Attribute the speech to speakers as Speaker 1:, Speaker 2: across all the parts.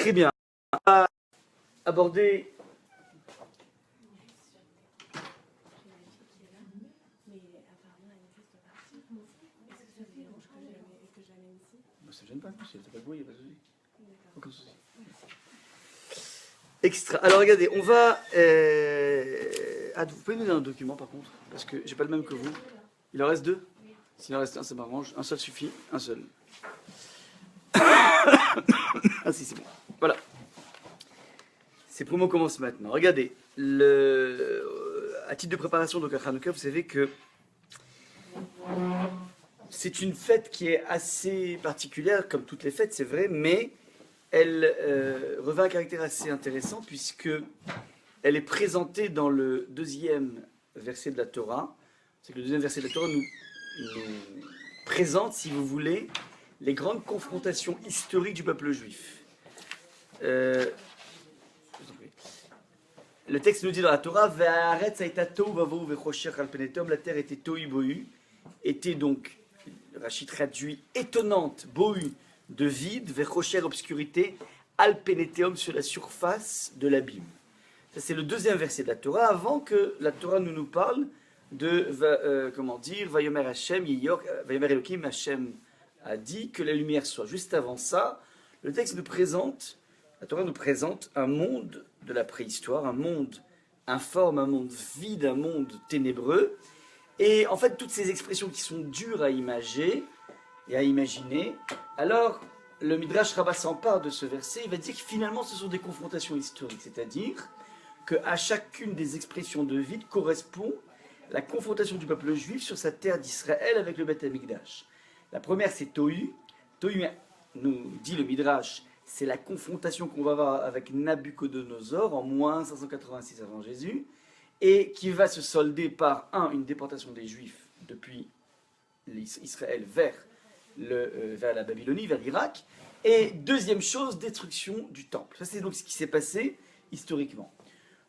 Speaker 1: Très bien. On va aborder ça ne gêne pas, c'est pas de bruit, il n'y a pas de souci. Aucun souci. Extra. Alors regardez, on va. Ah, vous pouvez nous donner un document par contre, parce que j'ai pas le même que vous. Il en reste deux. S'il en reste un, ça m'arrange. Un seul suffit, un seul. Ah si, c'est bon. Voilà. Ces promos commencent maintenant. Regardez, à titre de préparation donc à Hanouka, vous savez que c'est une fête qui est assez particulière, comme toutes les fêtes, c'est vrai, mais elle revêt un caractère assez intéressant puisque elle est présentée dans le deuxième verset de la Torah. C'est que le deuxième verset de la Torah nous présente, si vous voulez, les grandes confrontations historiques du peuple juif. Le texte nous dit dans la Torah, la terre était tohu bohu, était donc, Rachid traduit, étonnante, bohu, de vide, vechocher, obscurité, alpeneteum, sur la surface de l'abîme. Ça c'est le deuxième verset de la Torah, avant que la Torah nous parle de, comment dire, Vayomer Hashem, Vayomer Elohim, Hashem a dit que la lumière soit. Juste avant ça, le texte nous présente, la Torah nous présente un monde de la préhistoire, un monde informe, un monde vide, un monde ténébreux. Et en fait, toutes ces expressions qui sont dures à imager et à imaginer, alors le Midrash Rabbah s'empare de ce verset, il va dire que finalement ce sont des confrontations historiques, c'est-à-dire qu'à chacune des expressions de vide correspond la confrontation du peuple juif sur sa terre d'Israël avec le Beth Amikdash. La première c'est Tohu. Tohu nous dit le Midrash, c'est la confrontation qu'on va avoir avec Nabuchodonosor en moins 586 avant Jésus, et qui va se solder par, une déportation des Juifs depuis Israël vers la Babylonie, vers l'Irak, et deuxième chose, destruction du temple. Ça c'est donc ce qui s'est passé historiquement.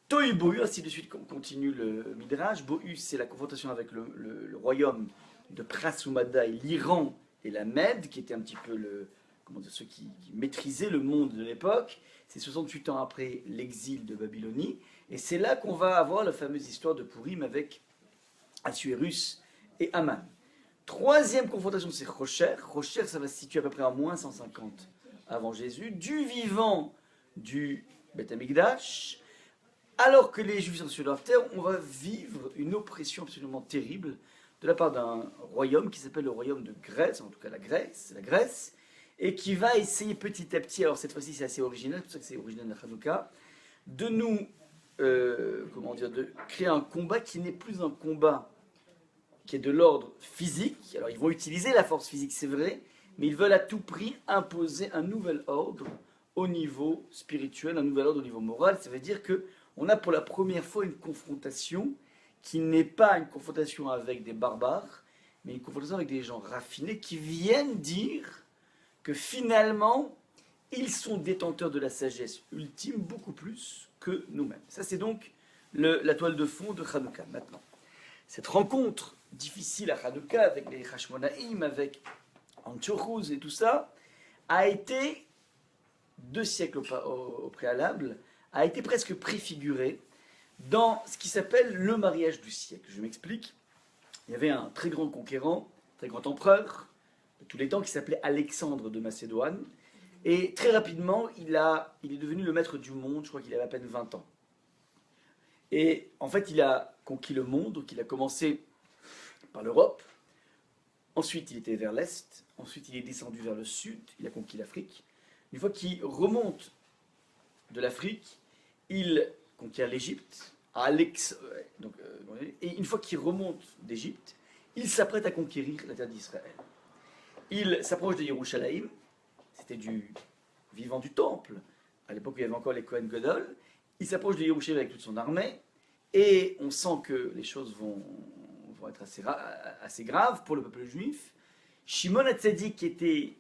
Speaker 1: Tohu Bohu, ainsi de suite, continue le Midrash. Bohu, c'est la confrontation avec le royaume de Prasumada et l'Iran et la Mède, qui était un petit peu ceux qui maîtrisaient le monde de l'époque. C'est 68 ans après l'exil de Babylonie. Et c'est là qu'on va avoir la fameuse histoire de Purim avec Assuérus et Aman. Troisième confrontation, c'est Rocher. Rocher, ça va se situer à peu près en moins 150 avant Jésus, du vivant du Beth Amikdash. Alors que les Juifs sont sur leur terre, on va vivre une oppression absolument terrible de la part d'un royaume qui s'appelle le royaume de Grèce, en tout cas la Grèce, et qui va essayer petit à petit, alors cette fois-ci c'est assez original, c'est pour ça que c'est original de la Hanouka, de nous, de créer un combat qui n'est plus un combat qui est de l'ordre physique. Alors ils vont utiliser la force physique, c'est vrai, mais ils veulent à tout prix imposer un nouvel ordre au niveau spirituel, un nouvel ordre au niveau moral. Ça veut dire qu'on a pour la première fois une confrontation qui n'est pas une confrontation avec des barbares, mais une confrontation avec des gens raffinés qui viennent dire que finalement, ils sont détenteurs de la sagesse ultime beaucoup plus que nous-mêmes. Ça, c'est donc la toile de fond de Hanouka. Maintenant, cette rencontre difficile à Hanouka avec les Hashmonaïm, avec Antiochus et tout ça, a été, 2 siècles au préalable, a été presque préfigurée dans ce qui s'appelle le mariage du siècle. Je m'explique. Il y avait un très grand conquérant, très grand empereur de tous les temps qui s'appelait Alexandre de Macédoine. Et très rapidement, il est devenu le maître du monde, je crois qu'il avait à peine 20 ans. Et en fait, il a conquis le monde, donc il a commencé par l'Europe. Ensuite, il était vers l'Est. Ensuite, il est descendu vers le Sud. Il a conquis l'Afrique. Une fois qu'il remonte de l'Afrique, il conquiert l'Égypte. Et une fois qu'il remonte d'Égypte, il s'apprête à conquérir la terre d'Israël. Il s'approche de Yerushalayim. C'était du vivant du temple. À l'époque, il y avait encore les Kohen Gadol. Il s'approche de Yerushalayim avec toute son armée. Et on sent que les choses vont être assez graves pour le peuple juif. Shimon HaTzadik, qui était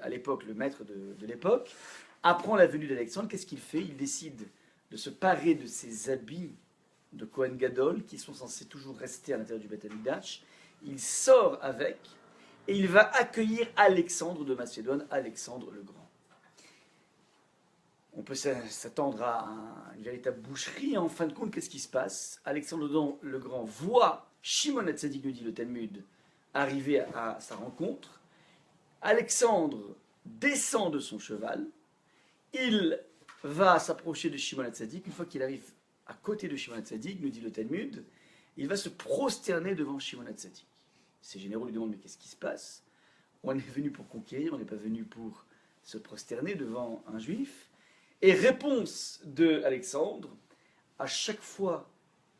Speaker 1: à l'époque le maître de l'époque, apprend la venue d'Alexandre. Qu'est-ce qu'il fait? Il décide de se parer de ses habits de Kohen Gadol, qui sont censés toujours rester à l'intérieur du Beth Amikdash. Il sort avec, et il va accueillir Alexandre de Macédoine, Alexandre le Grand. on peut s'attendre à une véritable boucherie. En fin de compte, qu'est-ce qui se passe? Alexandre le Grand voit Shimon HaTzadik, nous dit le Talmud, arriver à sa rencontre. Alexandre descend de son cheval, il va s'approcher de Shimon HaTzadik. Une fois qu'il arrive à côté de Shimon HaTzadik, nous dit le Talmud, il va se prosterner devant Shimon HaTzadik. Ses généraux lui demandent, mais qu'est-ce qui se passe? On est venu pour conquérir, on n'est pas venu pour se prosterner devant un juif. Et réponse de Alexandre, à chaque fois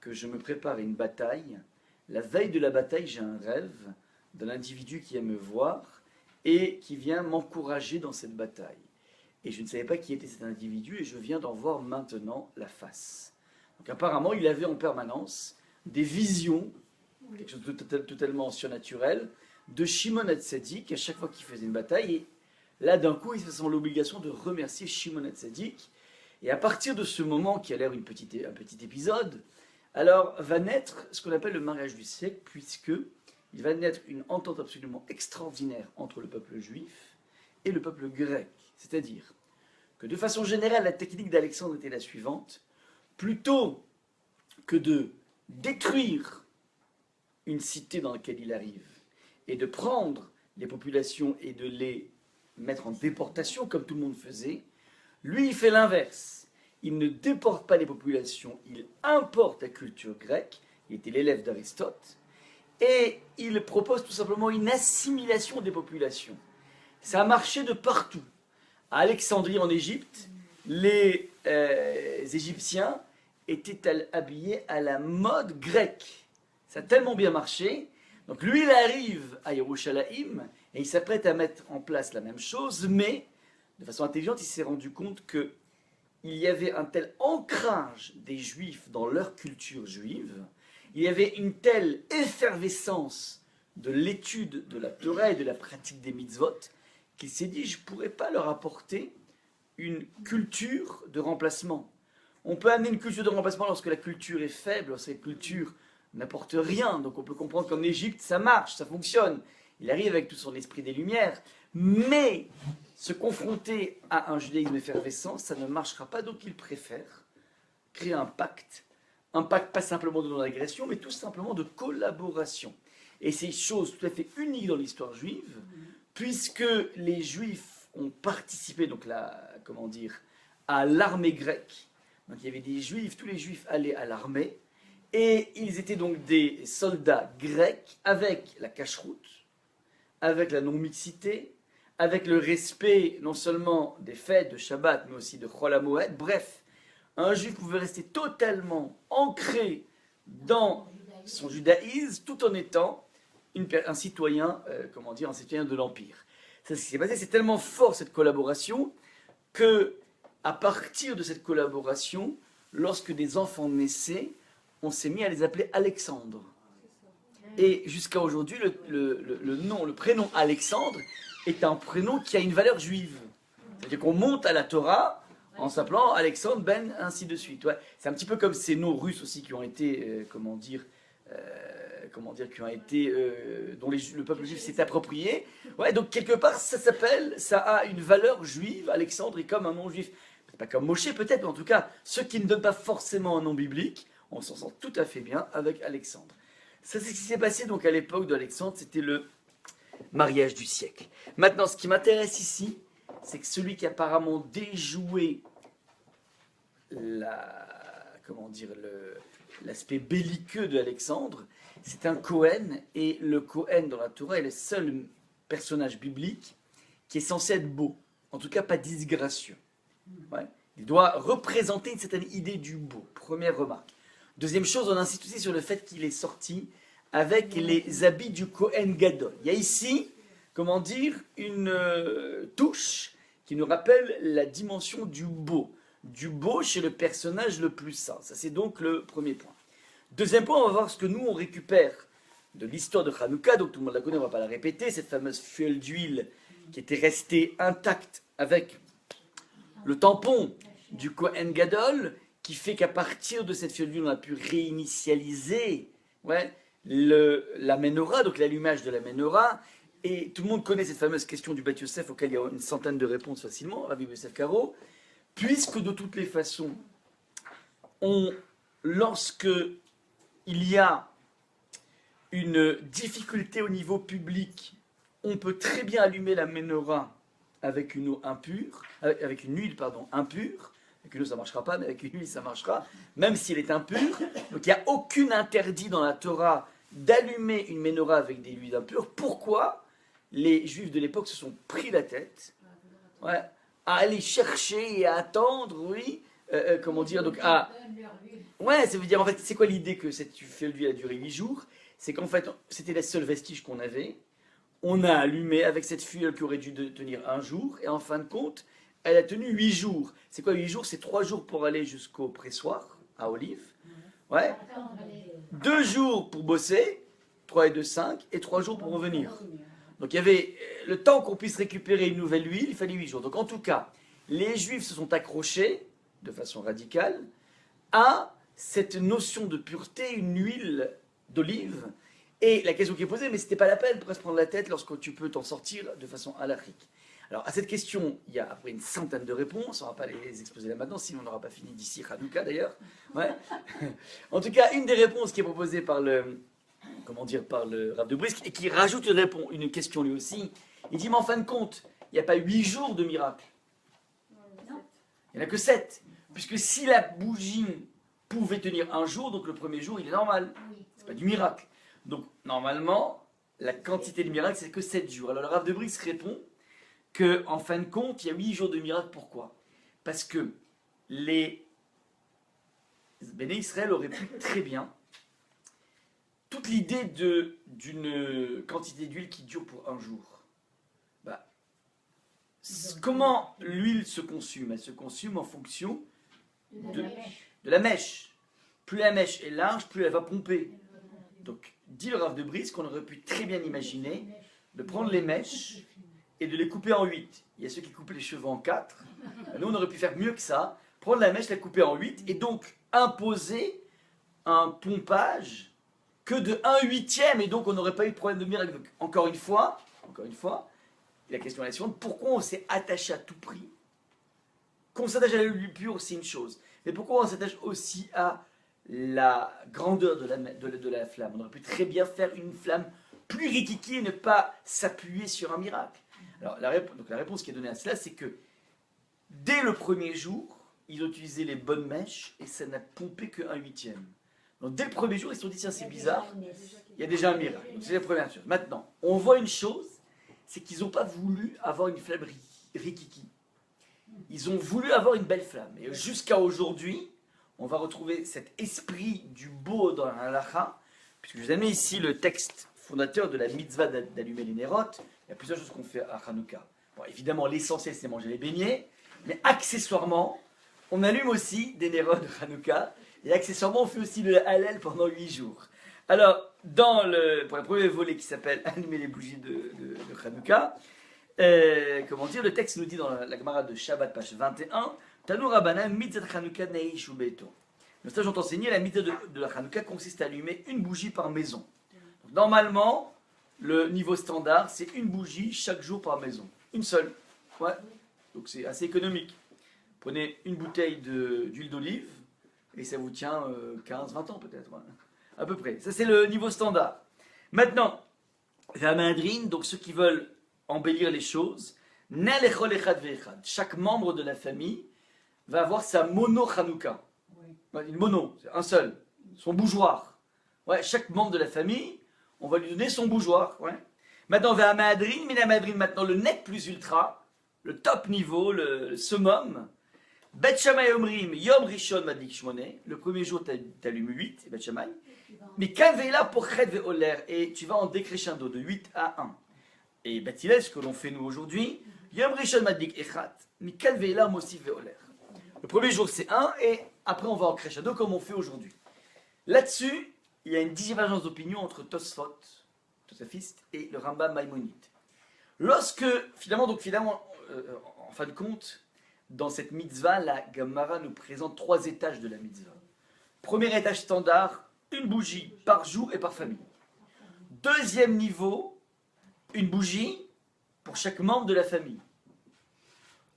Speaker 1: que je me prépare à une bataille, la veille de la bataille, j'ai un rêve d'un individu qui aime me voir et qui vient m'encourager dans cette bataille. Et je ne savais pas qui était cet individu et je viens d'en voir maintenant la face. Donc apparemment, il avait en permanence des visions, quelque chose de totalement surnaturel, de Shimon HaTzadik à chaque fois qu'il faisait une bataille. Et là, d'un coup, il se sent l'obligation de remercier Shimon HaTzadik. Et à partir de ce moment, qui a l'air un petit épisode, alors va naître ce qu'on appelle le mariage du siècle, puisque il va naître une entente absolument extraordinaire entre le peuple juif et le peuple grec. C'est-à-dire que de façon générale, la technique d'Alexandre était la suivante. Plutôt que de détruire une cité dans laquelle il arrive et de prendre les populations et de les mettre en déportation comme tout le monde faisait, lui il fait l'inverse. Il ne déporte pas les populations, il importe la culture grecque, il était l'élève d'Aristote, et il propose tout simplement une assimilation des populations. Ça a marché de partout. À Alexandrie en Égypte, les Égyptiens étaient habillés à la mode grecque. Ça a tellement bien marché. Donc lui, il arrive à Yerushalayim et il s'apprête à mettre en place la même chose, mais de façon intelligente, il s'est rendu compte qu'il y avait un tel ancrage des Juifs dans leur culture juive, il y avait une telle effervescence de l'étude de la Torah et de la pratique des mitzvot, qu'il s'est dit, je ne pourrais pas leur apporter une culture de remplacement. On peut amener une culture de remplacement lorsque la culture est faible, lorsque la culture n'apporte rien. Donc on peut comprendre qu'en Égypte, ça marche, ça fonctionne. Il arrive avec tout son esprit des Lumières. Mais se confronter à un judaïsme effervescent, ça ne marchera pas. Donc il préfère créer un pacte pas simplement de non-agression, mais tout simplement de collaboration. Et c'est une chose tout à fait unique dans l'histoire juive, puisque les Juifs ont participé, donc à l'armée grecque. Donc il y avait des Juifs, tous les Juifs allaient à l'armée, et ils étaient donc des soldats grecs avec la cacheroute, avec la non-mixité, avec le respect non seulement des fêtes de Shabbat, mais aussi de Chol HaMoed. Bref, un Juif pouvait rester totalement ancré dans son judaïsme, tout en étant un citoyen, un citoyen de l'Empire. C'est ce qui s'est passé, c'est tellement fort cette collaboration que, à partir de cette collaboration, lorsque des enfants naissaient, on s'est mis à les appeler Alexandre. Et jusqu'à aujourd'hui, le prénom Alexandre est un prénom qui a une valeur juive. C'est-à-dire qu'on monte à la Torah en s'appelant Alexandre Ben, ainsi de suite. Ouais. C'est un petit peu comme ces noms russes aussi qui ont été, dont le peuple juif s'est approprié. Ouais, donc quelque part, ça a une valeur juive. Alexandre est comme un nom juif. Pas comme Moshe peut-être, mais en tout cas, ceux qui ne donnent pas forcément un nom biblique, on s'en sent tout à fait bien avec Alexandre. Ça, c'est ce qui s'est passé donc à l'époque d'Alexandre, c'était le mariage du siècle. Maintenant, ce qui m'intéresse ici, c'est que celui qui a apparemment déjoué l'aspect belliqueux de Alexandre, c'est un Cohen, et le Cohen dans la Torah est le seul personnage biblique qui est censé être beau, en tout cas pas disgracieux. Ouais. Il doit représenter une certaine idée du beau, première remarque. Deuxième chose, on insiste aussi sur le fait qu'il est sorti avec les habits du Kohen Gadol. Il y a ici, une touche qui nous rappelle la dimension du beau chez le personnage le plus saint. Ça, c'est donc le premier point. Deuxième point, on va voir ce que nous, on récupère de l'histoire de Hanouka, donc tout le monde la connaît, on ne va pas la répéter, cette fameuse fiole d'huile qui était restée intacte avec le tampon du Kohen Gadol, qui fait qu'à partir de cette fiole d'huile, on a pu réinitialiser la menorah, donc l'allumage de la menorah. Et tout le monde connaît cette fameuse question du Bat Yosef, auquel il y a une centaine de réponses facilement, Rabbi Yosef Karo. puisque de toutes les façons, lorsque il y a une difficulté au niveau public, on peut très bien allumer la menorah avec une eau impure, avec une huile impure. Avec une eau ça ne marchera pas, mais avec une huile ça marchera, même s'il est impur. Donc il n'y a aucun interdit dans la Torah d'allumer une menorah avec des huiles impures. Pourquoi les Juifs de l'époque se sont pris la tête à aller chercher et à attendre, comment dire, donc à... Ouais, ça veut dire, en fait, c'est quoi l'idée que cette feuille d'huile a duré 8 jours? C'est qu'en fait, c'était les seuls vestiges qu'on avait. On a allumé avec cette fiole qui aurait dû tenir 1 jour, et en fin de compte, elle a tenu 8 jours. C'est quoi 8 jours? C'est 3 jours pour aller jusqu'au pressoir, à Olive. Ouais. 2 jours pour bosser, 3 et 2, 5, et 3 jours pour revenir. Donc il y avait le temps qu'on puisse récupérer une nouvelle huile, il fallait 8 jours. Donc en tout cas, les Juifs se sont accrochés, de façon radicale, à cette notion de pureté, une huile d'olive. Et la question qui est posée, mais c'était pas la peine pour se prendre la tête lorsque tu peux t'en sortir de façon halachique. Alors à cette question, il y a après une centaine de réponses, on ne va pas les exposer là maintenant, sinon on n'aura pas fini d'ici Hanouka d'ailleurs. Ouais. En tout cas, une des réponses qui est proposée par le Rav de Brisk, et qui rajoute une question lui aussi, il dit, mais en fin de compte, il n'y a pas 8 jours de miracle. Il n'y en a que 7. Puisque si la bougie pouvait tenir 1 jour, donc le premier jour, il est normal. C'est pas du miracle. Donc, normalement, la quantité de miracle, c'est que 7 jours. Alors, le Rav de Brisk répond qu'en fin de compte, il y a 8 jours de miracle. Pourquoi? Parce que les Béné Israël auraient pu très bien... Toute l'idée d'une quantité d'huile qui dure pour 1 jour. Comment l'huile se consume? Elle se consume en fonction de la mèche. Plus la mèche est large, plus elle va pomper. Donc, dit le Rav de Brisk, qu'on aurait pu très bien imaginer de prendre les mèches et de les couper en 8. Il y a ceux qui coupent les cheveux en 4. Nous, on aurait pu faire mieux que ça. Prendre la mèche, la couper en 8 et donc imposer un pompage que de 1/8, et donc on n'aurait pas eu de problème de miracle. Donc, encore une fois, la question est la suivante, pourquoi on s'est attaché à tout prix? Qu'on s'attache à l'huile pure, c'est une chose. Mais pourquoi on s'attache aussi à la grandeur de la flamme? On aurait pu très bien faire une flamme plus rikiki et ne pas s'appuyer sur un miracle. Alors la réponse qui est donnée à cela, c'est que dès le premier jour, ils ont utilisé les bonnes mèches et ça n'a pompé que 1/8. Donc dès le premier jour, ils se sont dit, tiens, c'est bizarre, il y a déjà un miracle. Donc c'est la première chose. Maintenant, on voit une chose, c'est qu'ils n'ont pas voulu avoir une flamme rikiki. Ils ont voulu avoir une belle flamme. Et jusqu'à aujourd'hui, on va retrouver cet esprit du beau dans la halacha, puisque je vous ai mis ici le texte fondateur de la mitzvah d'allumer les nérotes. Il y a plusieurs choses qu'on fait à Hanouka. Bon, évidemment, l'essentiel, c'est manger les beignets, mais accessoirement, on allume aussi des nérotes de Hanouka. Et accessoirement, on fait aussi le Hallel pendant 8 jours. Alors, pour le premier volet qui s'appelle Allumer les bougies de Hanouka, le texte nous dit dans la Gemara de Shabbat, page 21, Tanu Rabbanan mitzvah Hanouka neishu beito. Le stage ont enseigné, la mitzvah de la Hanouka consiste à allumer une bougie par maison. Donc, normalement, le niveau standard, c'est une bougie chaque jour par maison. Une seule. Ouais. Donc c'est assez économique. Prenez une bouteille d'huile d'olive, et ça vous tient 15-20 ans peut-être, ouais. À peu près. Ça c'est le niveau standard. Maintenant, la madrine, donc ceux qui veulent embellir les choses, chaque membre de la famille va avoir sa mono Hanouka. Une mono, c'est un seul, son bougeoir. Ouais, chaque membre de la famille, on va lui donner son bougeoir. Ouais. Maintenant, on va à madrine, mais la madrine maintenant le net plus ultra, le top niveau, le summum. Bet Shammai Omrim, Yom Rishon Madlik Shmoné, le premier jour t'allumes 8, Bet Shammai. Mais Kavela pour Chet Ve'oler, et tu vas en décrescendo de 8 à 1. Et Bet Hillel, ce que l'on fait nous aujourd'hui, Yom Rishon Madlik Echat, mais Kavela Mosif Ve'oler. Le premier jour c'est 1, et après on va en crescendo comme on fait aujourd'hui. Là-dessus, il y a une divergence d'opinion entre Tosfot, Tosafiste, et le Rambam Maïmonide. Lorsque, finalement, en fin de compte, dans cette mitzvah, la Gemara nous présente 3 étages de la mitzvah. Premier étage standard, une bougie par jour et par famille. Deuxième niveau, une bougie pour chaque membre de la famille.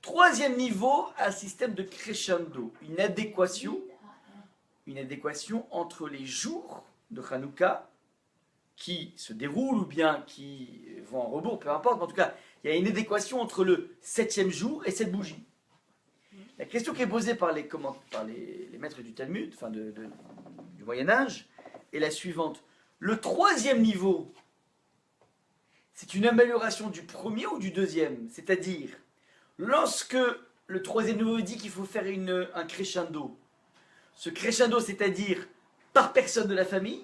Speaker 1: Troisième niveau, un système de crescendo, une adéquation entre les jours de Hanouka qui se déroulent ou bien qui vont en rebours, peu importe, mais en tout cas, il y a une adéquation entre le 7e jour et cette bougie. La question qui est posée par les maîtres du Talmud, enfin du Moyen-Âge, est la suivante. Le troisième niveau, c'est une amélioration du premier ou du deuxième? C'est-à-dire, lorsque le troisième niveau dit qu'il faut faire un crescendo, ce crescendo, c'est-à-dire par personne de la famille,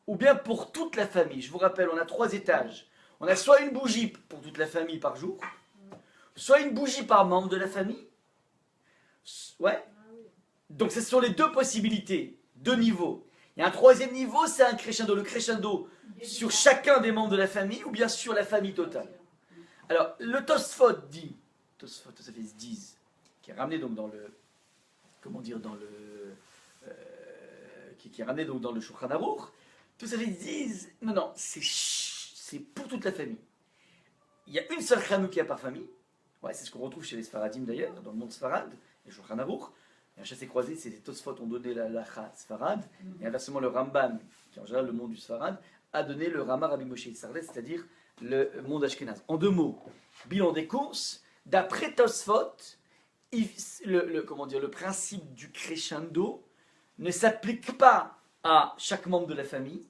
Speaker 1: ou bien pour toute la famille. Je vous rappelle, on a 3 étages. On a soit une bougie pour toute la famille par jour, soit une bougie par membre de la famille. Ouais. Donc ce sont les 2 possibilités, 2 niveaux. Il y a un troisième niveau, c'est un crescendo. Le crescendo sur chacun des membres de la famille ou bien sur la famille totale. Alors, le Tosfot dit, Tosfot disent, qui est ramené donc dans le, qui est ramené donc dans le Shulchan Aruch, Tosfot disent, non, c'est pour toute la famille. Il y a une seule Hanouka par famille. Ouais, c'est ce qu'on retrouve chez les Sfaradim d'ailleurs, dans le monde Sfarad, les Shulchan Aruch. Et un chassé-croisé, c'est les Tosfot ont donné la lacha Sfarad, et inversement le Ramban, qui est en général le monde du Sfarad, a donné le Rama Rabbi Moshe Sardes, c'est-à-dire le monde Ashkenaz. En 2 mots, bilan des courses, d'après Tosfot, le principe du crescendo ne s'applique pas à chaque membre de la famille,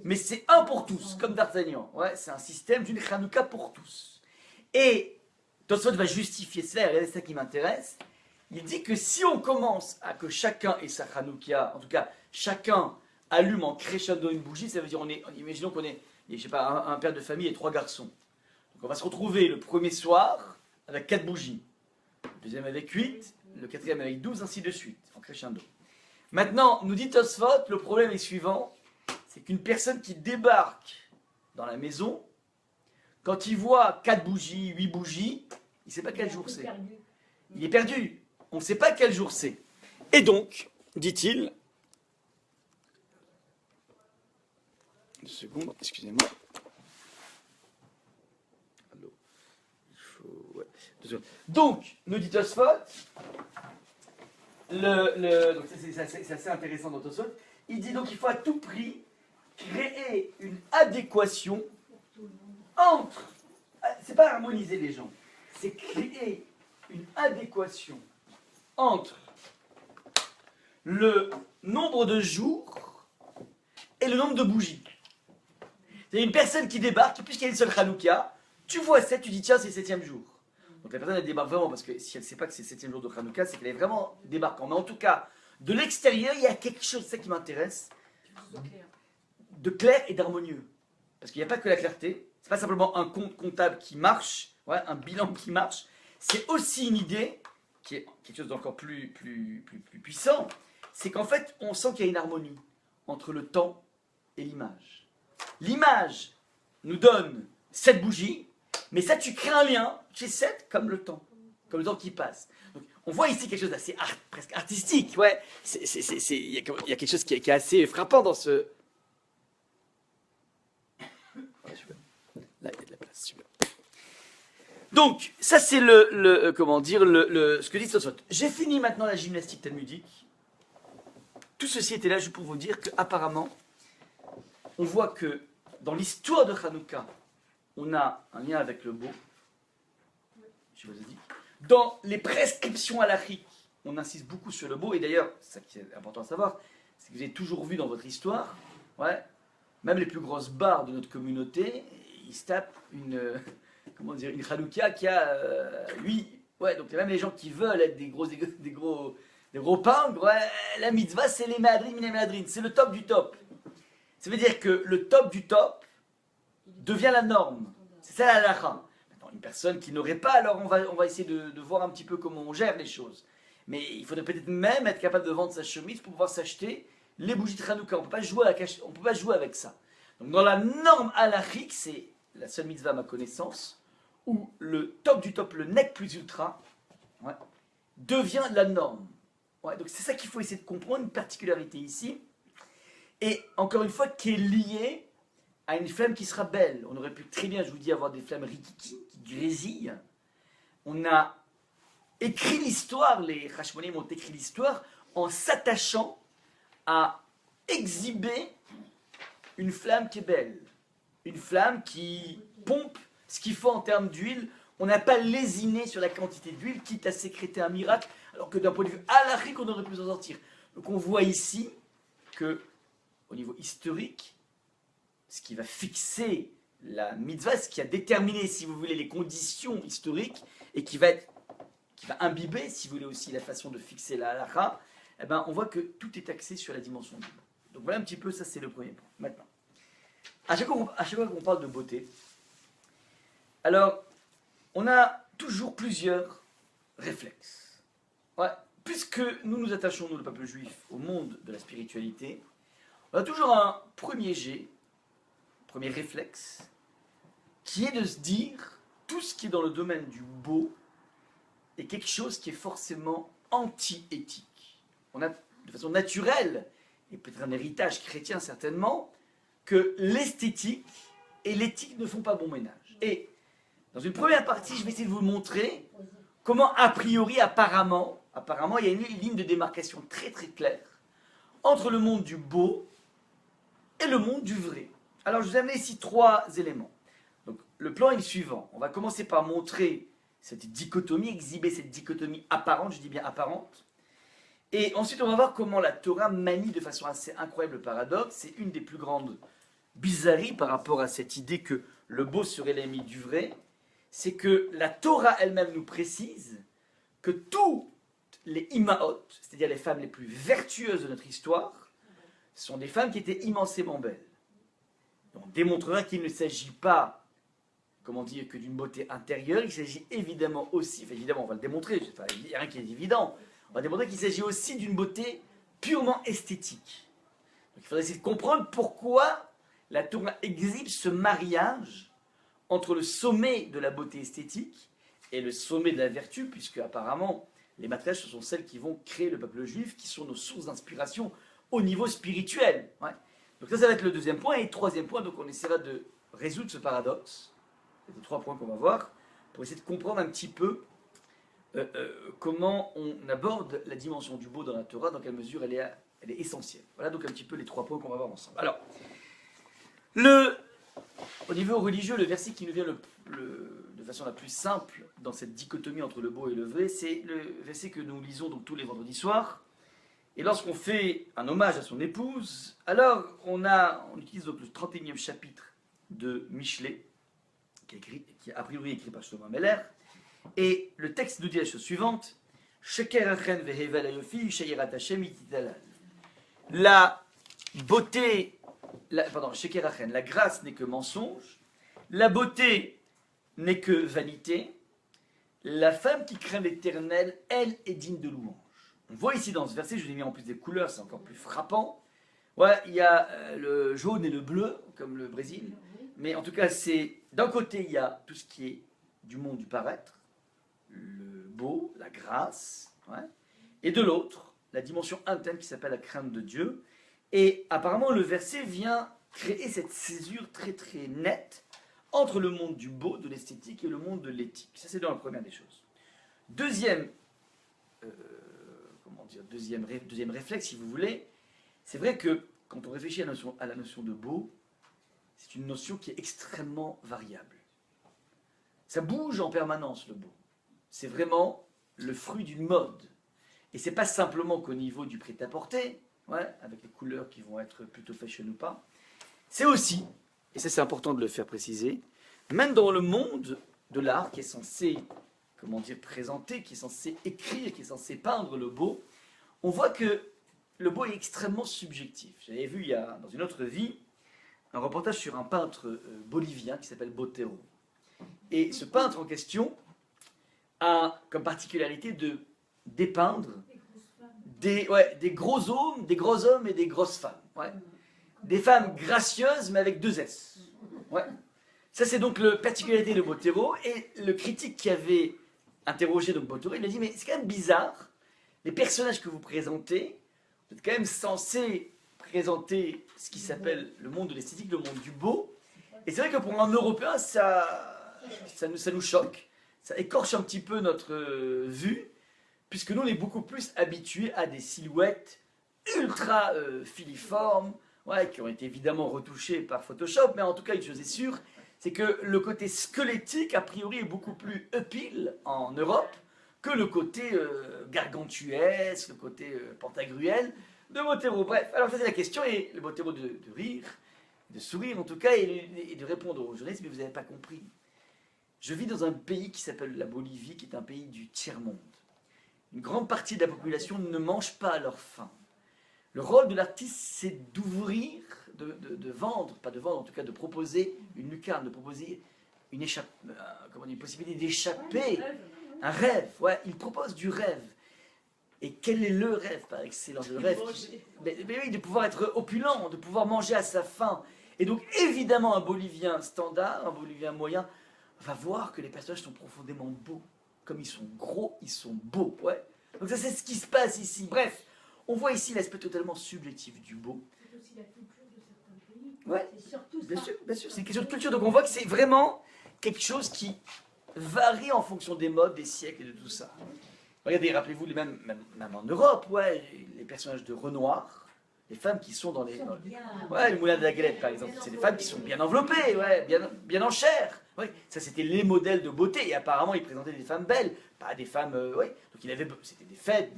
Speaker 1: mais c'est un pour tous, comme D'Artagnan. Ouais, c'est un système d'une Hanouka pour tous. Et Tosfot va justifier cela, et c'est ça qui m'intéresse. Il dit que si on commence à que chacun ait sa Hanouka, en tout cas, chacun allume en crescendo une bougie, ça veut dire, imaginons qu'on est, je sais pas, un père de famille et 3 garçons. Donc on va se retrouver le premier soir avec 4 bougies, le deuxième avec 8, le quatrième avec 12, ainsi de suite, en crescendo. Maintenant, nous dit Tosfot, le problème est suivant, c'est qu'une personne qui débarque dans la maison, quand il voit 4 bougies, 8 bougies, il ne sait pas quel jour c'est. Il est perdu. On ne sait pas quel jour c'est. Et donc, dit-il, 2 secondes, excusez-moi. Allô. Ouais. 2 secondes. Donc, nous dit Tosfot, donc c'est assez intéressant dans Tosfot, il dit donc qu'il faut à tout prix créer une adéquation entre, c'est pas harmoniser les gens, c'est créer une adéquation entre le nombre de jours et le nombre de bougies. Il y a une personne qui débarque, puisqu'il y a une seule Hanouka, tu vois 7, tu dis tiens, c'est le 7e jour. Donc la personne elle débarque vraiment, parce que si elle ne sait pas que c'est le 7e jour de Hanouka, c'est qu'elle est vraiment débarquant. Mais en tout cas, de l'extérieur, il y a quelque chose, c'est ça qui m'intéresse, de clair et d'harmonieux. Parce qu'il n'y a pas que la clarté, c'est pas simplement un compte comptable qui marche, ouais, un bilan qui marche, c'est aussi une idée, qui est quelque chose d'encore plus puissant, c'est qu'en fait, on sent qu'il y a une harmonie entre le temps et l'image. L'image nous donne 7 bougies, mais ça, tu crées un lien chez 7 comme le temps qui passe. Donc, on voit ici quelque chose d'assez presque artistique, ouais. Il y a quelque chose qui est assez frappant dans ce... Là, il y a de la place, super. Donc, ça c'est ce que dit Tosfot. J'ai fini maintenant la gymnastique talmudique. Tout ceci était là juste pour vous dire qu'apparemment, on voit que dans l'histoire de Hanouka, on a un lien avec le beau. Je vous ai dit. Dans les prescriptions halachiques, on insiste beaucoup sur le beau. Et d'ailleurs, ça qui est important à savoir, c'est que vous avez toujours vu dans votre histoire, ouais, même les plus grosses barres de notre communauté, ils se tapent une Hanouka qui a 8. Ouais, donc même les gens qui veulent être des gros pingres, ouais, la mitzvah c'est les madrines, c'est le top du top. Ça veut dire que le top du top devient la norme. C'est ça la halakha. Maintenant, une personne qui n'aurait pas, alors on va essayer de voir un petit peu comment on gère les choses. Mais il faudrait peut-être même être capable de vendre sa chemise pour pouvoir s'acheter les bougies de Hanouka. On ne peut pas jouer avec ça. Donc dans la norme halachique, c'est la seule mitzvah à ma connaissance, où le top du top, le nec plus ultra, ouais, devient la norme. Ouais, donc c'est ça qu'il faut essayer de comprendre, une particularité ici. Et encore une fois, qui est liée à une flamme qui sera belle. On aurait pu très bien, je vous dis, avoir des flammes rikiki, qui grésillent, on a écrit l'histoire, les Hashmonaïm ont écrit l'histoire en s'attachant à exhiber une flamme qui est belle, une flamme qui pompe ce qu'il faut en termes d'huile. On n'a pas lésiné sur la quantité d'huile, quitte à sécréter un miracle, alors que d'un point de vue halachique, on aurait pu s'en sortir. Donc on voit ici que, au niveau historique, ce qui va fixer la mitzvah, ce qui a déterminé, si vous voulez, les conditions historiques, et qui va imbiber, si vous voulez, aussi la façon de fixer la halacha, eh ben, on voit que tout est axé sur la dimension du beau. Donc voilà un petit peu, ça c'est le premier point. Maintenant, à chaque fois qu'on parle de beauté, alors, on a toujours plusieurs réflexes. Ouais. Puisque nous nous attachons, nous, le peuple juif, au monde de la spiritualité, on a toujours un premier jet, premier réflexe, qui est de se dire, tout ce qui est dans le domaine du beau est quelque chose qui est forcément anti-éthique. On a, de façon naturelle, et peut-être un héritage chrétien certainement, que l'esthétique et l'éthique ne font pas bon ménage. Et dans une première partie, je vais essayer de vous montrer comment, a priori, apparemment, il y a une ligne de démarcation très très claire entre le monde du beau et le monde du vrai. Alors, je vous ai amené ici 3 éléments. Donc, le plan est le suivant. On va commencer par montrer cette dichotomie, exhiber cette dichotomie apparente, je dis bien apparente. Et ensuite, on va voir comment la Torah manie de façon assez incroyable le paradoxe. C'est une des plus grandes bizarreries par rapport à cette idée que le beau serait l'ennemi du vrai. C'est que la Torah elle-même nous précise que toutes les imaot, c'est-à-dire les femmes les plus vertueuses de notre histoire, sont des femmes qui étaient immensément belles. On démontrera qu'il ne s'agit pas, comment dire, que d'une beauté intérieure, il s'agit évidemment aussi, enfin évidemment on va le démontrer, il n'y a rien qui est évident, on va démontrer qu'il s'agit aussi d'une beauté purement esthétique. Donc il faudrait essayer de comprendre pourquoi la Torah exhibe ce mariage entre le sommet de la beauté esthétique et le sommet de la vertu, puisque apparemment les matriarches, ce sont celles qui vont créer le peuple juif, qui sont nos sources d'inspiration au niveau spirituel. Ouais. Donc ça va être le deuxième point. Et troisième point, donc on essaiera de résoudre ce paradoxe. C'est les 3 points qu'on va voir, pour essayer de comprendre un petit peu comment on aborde la dimension du beau dans la Torah, dans quelle mesure elle est essentielle. Voilà donc un petit peu les 3 points qu'on va voir ensemble. Alors, au niveau religieux, le verset qui nous vient de façon la plus simple dans cette dichotomie entre le beau et le vrai, c'est le verset que nous lisons donc tous les vendredis soirs. Et lorsqu'on fait un hommage à son épouse, alors on utilise donc le 31e chapitre de Michelet, qui est a priori écrit par Shlomo Meller, et le texte nous dit la chose suivante: la beauté, la grâce n'est que mensonge, la beauté n'est que vanité, la femme qui craint l'Éternel, elle est digne de louange. On voit ici dans ce verset, je vous ai mis en plus des couleurs, c'est encore plus frappant. Ouais, il y a le jaune et le bleu, comme le Brésil, mais en tout cas, c'est d'un côté, il y a tout ce qui est du monde du paraître, le beau, la grâce, ouais, et de l'autre, la dimension interne qui s'appelle la crainte de Dieu. Et apparemment, le verset vient créer cette césure très très nette entre le monde du beau, de l'esthétique, et le monde de l'éthique. Ça, c'est dans la première des choses. Deuxième réflexe, si vous voulez, c'est vrai que quand on réfléchit à la notion de beau, c'est une notion qui est extrêmement variable. Ça bouge en permanence, le beau. C'est vraiment le fruit d'une mode. Et c'est pas simplement qu'au niveau du prêt-à-porter, ouais, avec les couleurs qui vont être plutôt fashion ou pas, c'est aussi, et ça c'est important de le faire préciser, même dans le monde de l'art qui est censé, comment dire, présenter, qui est censé écrire, qui est censé peindre le beau, on voit que le beau est extrêmement subjectif. J'avais vu dans une autre vie un reportage sur un peintre bolivien qui s'appelle Botero. Et ce peintre en question a comme particularité de dépeindre des gros hommes et des grosses femmes. Ouais. Des femmes gracieuses mais avec 2 S. Ouais. Ça c'est donc la particularité de Botero. Et le critique qui avait interrogé donc Botero, il a dit mais c'est quand même bizarre, les personnages que vous présentez, vous êtes quand même censés présenter ce qui s'appelle le monde de l'esthétique, le monde du beau. Et c'est vrai que pour un Européen, ça nous choque. ça écorche un petit peu notre vue, puisque nous, on est beaucoup plus habitués à des silhouettes ultra filiformes, ouais, qui ont été évidemment retouchées par Photoshop, mais en tout cas, une chose est sûre, c'est que le côté squelettique, a priori, est beaucoup plus uphill en Europe que le côté gargantuesque, le côté pantagruel de Botero. Bref, alors ça c'est la question, et le Botero de rire, de sourire en tout cas, et de répondre aux journalistes, mais vous n'avez pas compris. Je vis dans un pays qui s'appelle la Bolivie, qui est un pays du tiers-monde. Une grande partie de la population ne mange pas à leur faim. Le rôle de l'artiste, c'est d'ouvrir, de vendre, pas de vendre, en tout cas de proposer une lucarne, de proposer une possibilité d'échapper, un rêve. Ouais, il propose du rêve. Et quel est le rêve par excellence? Le rêve mais oui, de pouvoir être opulent, de pouvoir manger à sa faim. Et donc évidemment un Bolivien standard, un Bolivien moyen, va voir que les personnages sont profondément beaux. Comme ils sont gros, ils sont beaux. Ouais. Donc ça c'est ce qui se passe ici. Bref, on voit ici l'aspect totalement subjectif du beau.
Speaker 2: C'est aussi la culture de certains pays.
Speaker 1: Ouais,
Speaker 2: c'est surtout
Speaker 1: bien
Speaker 2: ça.
Speaker 1: sûr, bien sûr. C'est une question de culture. Donc on voit que c'est vraiment quelque chose qui varie en fonction des modes, des siècles et de tout ça. Regardez, rappelez-vous, même en Europe, ouais, les personnages de Renoir, les femmes qui sont dans les... Ouais, le Moulin de la Galette, par exemple, c'est des femmes qui sont bien enveloppées, ouais, bien en chair. Ouais, ça, c'était les modèles de beauté. Et apparemment, ils présentaient des femmes belles, pas des femmes... ouais. Donc, c'était des fêtes,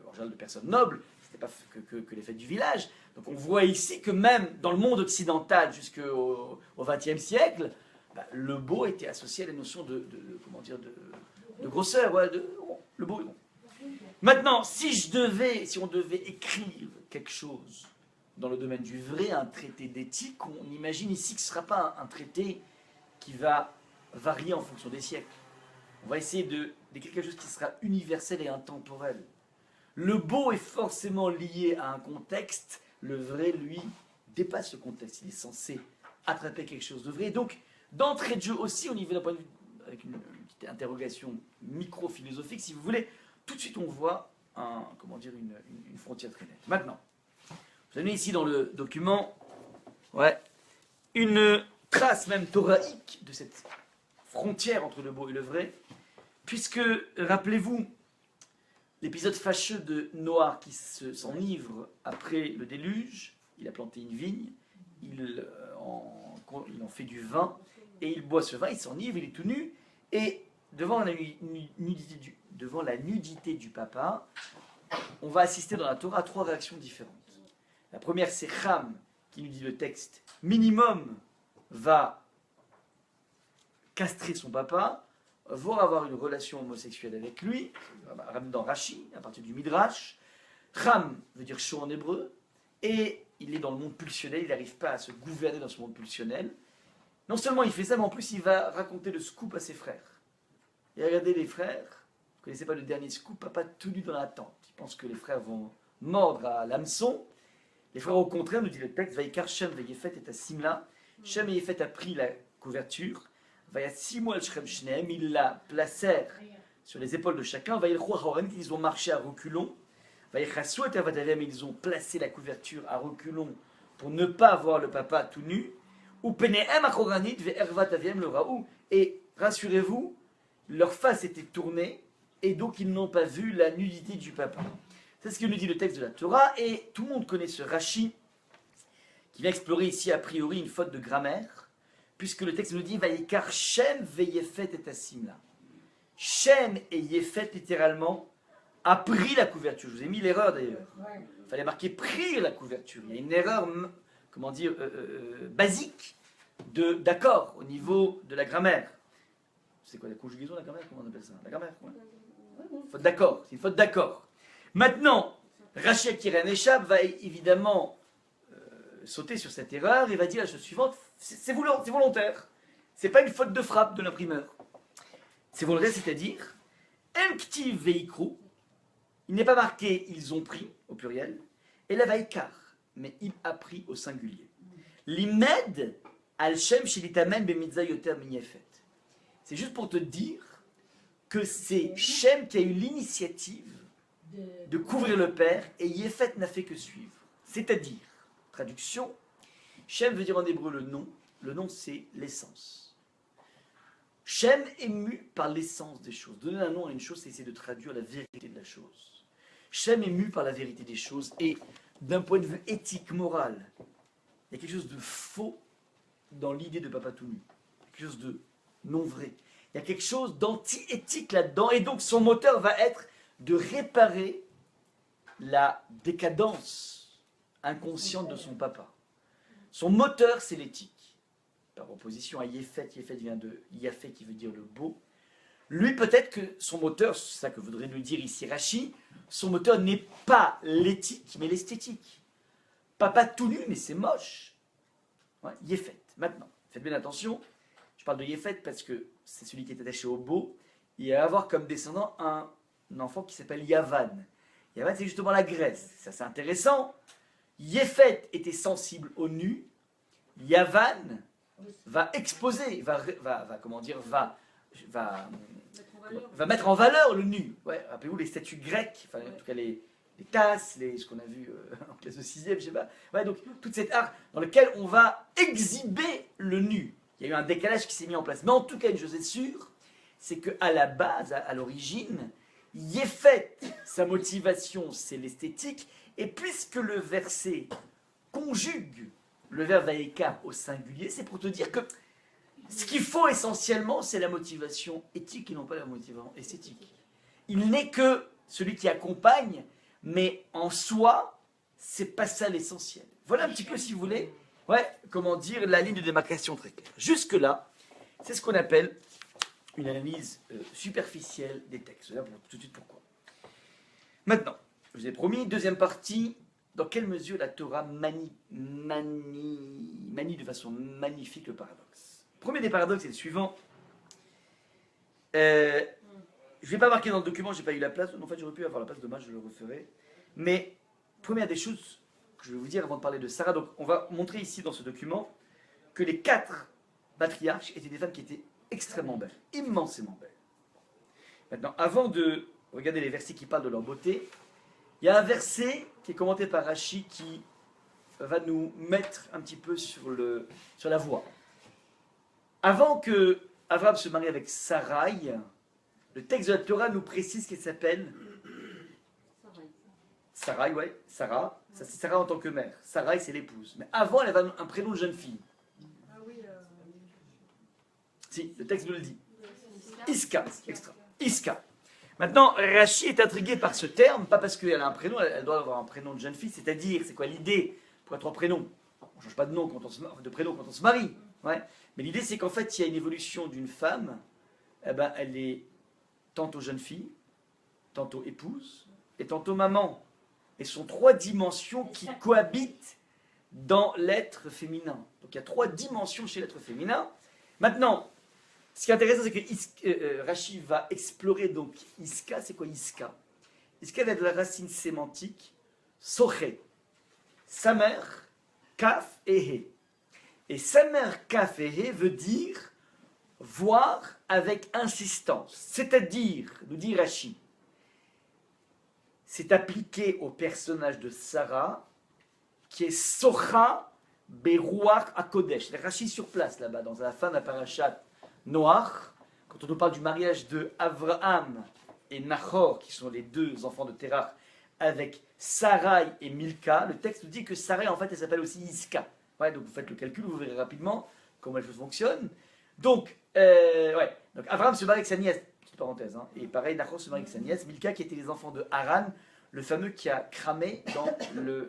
Speaker 1: en général, de personnes nobles. C'était pas que les fêtes du village. Donc, on voit ici que même dans le monde occidental, jusqu'au XXe siècle, bah, le beau était associé à la notion de grosseur, ouais, le beau. Maintenant, si on devait écrire quelque chose dans le domaine du vrai, un traité d'éthique, on imagine ici que ce ne sera pas un traité qui va varier en fonction des siècles. On va essayer d'écrire quelque chose qui sera universel et intemporel. Le beau est forcément lié à un contexte, le vrai, lui, dépasse le contexte. Il est censé attraper quelque chose de vrai. Donc, d'entrée de jeu aussi, au niveau d'un point de vue, avec une petite interrogation micro-philosophique, si vous voulez, tout de suite on voit une frontière très nette. Maintenant, vous avez ici dans le document une trace même thoraïque de cette frontière entre le beau et le vrai, puisque, rappelez-vous, l'épisode fâcheux de Noah qui s'enivre après le déluge, il a planté une vigne, il en fait du vin, et il boit ce vin, il s'enivre, il est tout nu, et devant la nudité du papa, on va assister dans la Torah à 3 réactions différentes. La première, c'est Cham, qui nous dit le texte, minimum va castrer son papa, voire avoir une relation homosexuelle avec lui, dans Rashi, à partir du Midrash. Cham veut dire chaud en hébreu, et il est dans le monde pulsionnel, il n'arrive pas à se gouverner dans ce monde pulsionnel. Non seulement il fait ça, mais en plus il va raconter le scoop à ses frères. Et regardez les frères, vous ne connaissez pas le dernier scoop, papa tout nu dans la tente. Il pense que les frères vont mordre à l'hameçon. Les frères au contraire, nous dit le texte, Vaikar Shem Veyefet et à Simla. Shem et Yefet a pris la couverture. Vaya 6 mois le Shrem Shneem, ils la placèrent sur les épaules de chacun. Vaïlchou Haoren, ils ont marché à reculons. Vaïchassou et Avadavem, ils ont placé la couverture à reculons pour ne pas voir le papa tout nu. Ou Penehem Achoranit, Ve'ervat Aviem le Raou. Et rassurez-vous, leur face était tournée et donc ils n'ont pas vu la nudité du papa. C'est ce que nous dit le texte de la Torah, et tout le monde connaît ce Rashi qui vient explorer ici a priori une faute de grammaire, puisque le texte nous dit Vaïkar Shem Veyefet et Asimla. Shem et Yefet littéralement a pris la couverture. Je vous ai mis l'erreur d'ailleurs. Il fallait marquer prir la couverture. Il y a une erreur, basique d'accord au niveau de la grammaire. C'est quoi la conjugaison, la grammaire? Comment on appelle ça? La grammaire, ouais. Faute d'accord, c'est une faute d'accord. Maintenant, Rachel Kiren Echab va évidemment sauter sur cette erreur et va dire la chose suivante, c'est volontaire. C'est pas une faute de frappe de l'imprimeur. C'est volontaire, c'est-à-dire Emktiv Veikru, il n'est pas marqué ils ont pris au pluriel, et la Vaikar, mais il a pris au singulier. Limed al Shem Shilitamen Bemitzah Yoter Minyefet. C'est juste pour te dire que c'est Shem qui a eu l'initiative de couvrir le père et Yefet n'a fait que suivre. C'est-à-dire, traduction, Shem veut dire en hébreu le nom c'est l'essence. Shem est mu par l'essence des choses. Donner un nom à une chose, c'est essayer de traduire la vérité de la chose. Shem est mu par la vérité des choses. Et d'un point de vue éthique, moral, il y a quelque chose de faux dans l'idée de Papa tout nu. Quelque chose de non vrai. Il y a quelque chose d'anti-éthique là-dedans. Et donc son moteur va être de réparer la décadence inconsciente de son papa. Son moteur, c'est l'éthique. Par opposition à Yéfet, Yéfet vient de Yafé qui veut dire le beau. Lui, peut-être que son moteur, c'est ça que voudrait nous dire ici Rachi, son moteur n'est pas l'éthique, mais l'esthétique. Papa tout nu, mais c'est moche. Ouais, Yéfet. Maintenant, faites bien attention, je parle de Yéfet parce que c'est celui qui est attaché au beau. Il va avoir comme descendant un enfant qui s'appelle Yavan. Yavan, c'est justement la Grèce. Ça, c'est intéressant. Yéfet était sensible au nu. Yavan va exposer, va mettre en valeur le nu. Ouais, rappelez-vous les statues grecques, enfin, en tout cas les tasses, ce qu'on a vu en classe de 6e, je sais pas. Ouais, donc toute cette art dans lequel on va exhiber le nu. Il y a eu un décalage qui s'est mis en place. Mais en tout cas, une chose est sûre, c'est qu'à la base, à l'origine, Yéfet, sa motivation, c'est l'esthétique. Et puisque le verset conjugue le verbe vaïka au singulier, c'est pour te dire que ce qu'il faut essentiellement, c'est la motivation éthique et non pas la motivation esthétique. Il n'est que celui qui accompagne, mais en soi, c'est pas ça l'essentiel. Voilà un petit peu, si vous voulez, comment dire, la ligne de démarcation très claire. Jusque-là, c'est ce qu'on appelle une analyse superficielle des textes. Là, tout de suite pourquoi. Maintenant, je vous ai promis, deuxième partie, dans quelle mesure la Torah manie de façon magnifique le paradoxe. Le premier des paradoxes est le suivant. Je ne vais pas marquer dans le document, je n'ai pas eu la place. En fait, j'aurais pu avoir la place, dommage, je le referai. Mais, première des choses que je vais vous dire avant de parler de Sarah, donc on va montrer ici dans ce document que les 4 patriarches étaient des femmes qui étaient extrêmement belles, immensément belles. Maintenant, avant de regarder les versets qui parlent de leur beauté, il y a un verset qui est commenté par Rachi qui va nous mettre un petit peu sur la voie. Avant que Abraham se marie avec Sarai, le texte de la Torah nous précise qu'elle s'appelle Sarai, ouais, Sarah. Ça, c'est Sarah en tant que mère. Sarai, c'est l'épouse. Mais avant, elle avait un prénom de jeune fille.
Speaker 2: Ah oui.
Speaker 1: Si, le texte nous le dit. Iska, extra. Iska. Maintenant, Rachi est intrigué par ce terme, pas parce qu'elle a un prénom, elle doit avoir un prénom de jeune fille, c'est-à-dire, c'est quoi l'idée pour être en prénom? On ne change pas de nom de prénom quand on se marie. Ouais. Mais l'idée, c'est qu'en fait, il y a une évolution d'une femme, elle est tantôt jeune fille, tantôt épouse, et tantôt maman. Et ce sont 3 dimensions qui cohabitent dans l'être féminin. Donc il y a 3 dimensions chez l'être féminin. Maintenant, ce qui est intéressant, c'est que Rachi va explorer donc Iska. C'est quoi Iska? Iska vient de la racine sémantique Soché. Sa mère, Kaf et He. Et sa mère, Kaf et He veut dire voir avec insistance. C'est-à-dire, nous dit Rachi, c'est appliqué au personnage de Sarah, qui est Socha Beruach HaKodesh. C'est Rachi sur place, là-bas, dans la fin de la parashat Noach, quand on nous parle du mariage de Avraham et Nahor, qui sont les 2 enfants de Terach, avec Sarai et Milka, le texte nous dit que Sarai, en fait, elle s'appelle aussi Iska. Ouais, donc vous faites le calcul, vous verrez rapidement comment les choses fonctionnent. Donc, donc Avraham se marie avec sa nièce, petite parenthèse, hein, et pareil, Nahor se marie avec sa nièce, Milka, qui était les enfants de Haran, le fameux qui a cramé dans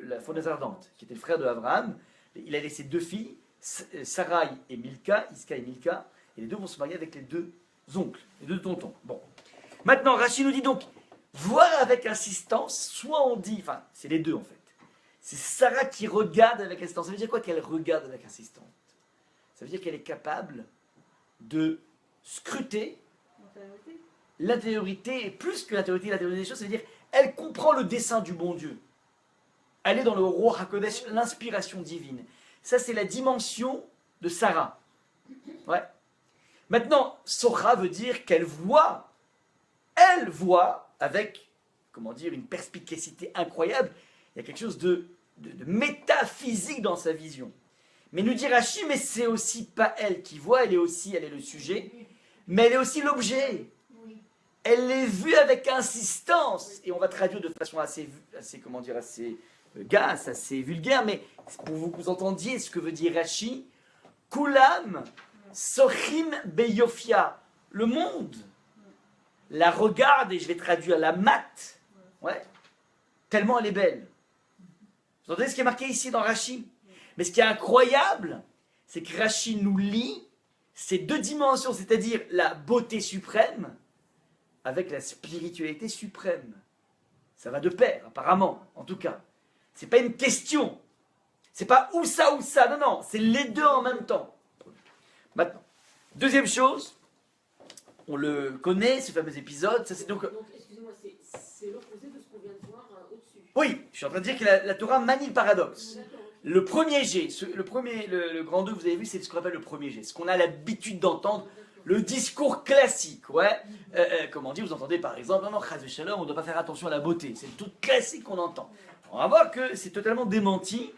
Speaker 1: la fournaise ardente, qui était le frère de Avraham. Il a laissé 2 filles, Sarai et Milka, Iska et Milka, et les 2 vont se marier avec les 2 oncles, les 2 tontons. Bon. Maintenant, Rachi nous dit donc, voir avec insistance, soit on dit, enfin, c'est les 2 en fait. C'est Sarah qui regarde avec insistance. Ça veut dire quoi qu'elle regarde avec insistance? Ça veut dire qu'elle est capable de scruter l'intériorité, et plus que l'intériorité des choses, ça veut dire elle comprend le dessein du bon Dieu. Elle est dans le Ruach HaKodesh, l'inspiration divine. Ça, c'est la dimension de Sarah. Ouais. Maintenant, Socha veut dire qu'elle voit, elle voit avec, comment dire, une perspicacité incroyable. Il y a quelque chose de métaphysique dans sa vision. Mais nous dit Rachi, mais c'est aussi pas elle qui voit, elle est le sujet. mais elle est aussi l'objet.
Speaker 2: Oui.
Speaker 1: Elle est vue avec insistance, et on va traduire de façon comment dire, assez gasse, assez vulgaire, mais pour que vous entendiez ce que veut dire Rashi, Kulam Sochim Beyofia, le monde la regarde, et je vais traduire la mate, ouais, tellement elle est belle. Vous entendez ce qui est marqué ici dans Rashi? Mais ce qui est incroyable, c'est que Rashi nous lit ces deux dimensions, c'est-à-dire la beauté suprême avec la spiritualité suprême. Ça va de pair, apparemment, en tout cas. C'est pas une question. C'est pas ou ça, non, non, c'est les deux en même temps. Maintenant, deuxième chose, on le connaît, ce fameux épisode, ça c'est donc...
Speaker 3: Excusez-moi, c'est l'opposé de ce qu'on vient de voir au-dessus.
Speaker 1: Oui, je suis en train de dire que la Torah manie le paradoxe.
Speaker 3: D'accord.
Speaker 1: Le premier jet, le grand 2 que vous avez vu, c'est ce qu'on appelle le premier jet, ce qu'on a l'habitude d'entendre, le discours classique, ouais. Comment dire, vous entendez par exemple, non, Chas v'Shalom, on ne doit pas faire attention à la beauté, c'est le tout classique qu'on entend. On va voir que c'est totalement démenti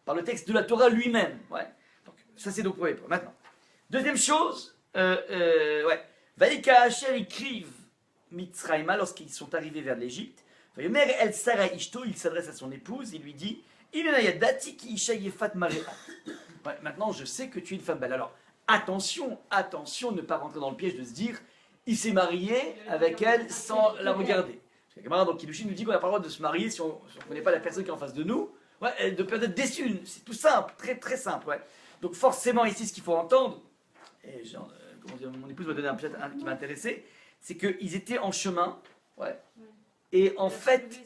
Speaker 1: par le texte de la Torah lui-même, ouais. Donc, ça c'est donc premier point. Maintenant, deuxième chose, ouais. Vaïka Hacher écrivent Mitzrayma lorsqu'ils sont arrivés vers l'Égypte. Vayomer El Sarah Ishto, il s'adresse à son épouse, il lui dit Ilenayadati ki isha yefat mareat. Ouais, maintenant je sais que tu es une femme belle. Alors attention, ne pas rentrer dans le piège de se dire il s'est marié avec elle sans la regarder. Parce que le camarade dans Kiddushin nous dit qu'on n'a pas le droit de se marier si on ne connaît pas la personne qui est en face de nous. Ouais, de peut être déçu, c'est tout simple, très très simple. Ouais. Donc forcément ici ce qu'il faut entendre, et genre, comment dire, mon épouse m'a donné un piège qui m'a intéressé, c'est qu'ils étaient en chemin, ouais. Et en fait,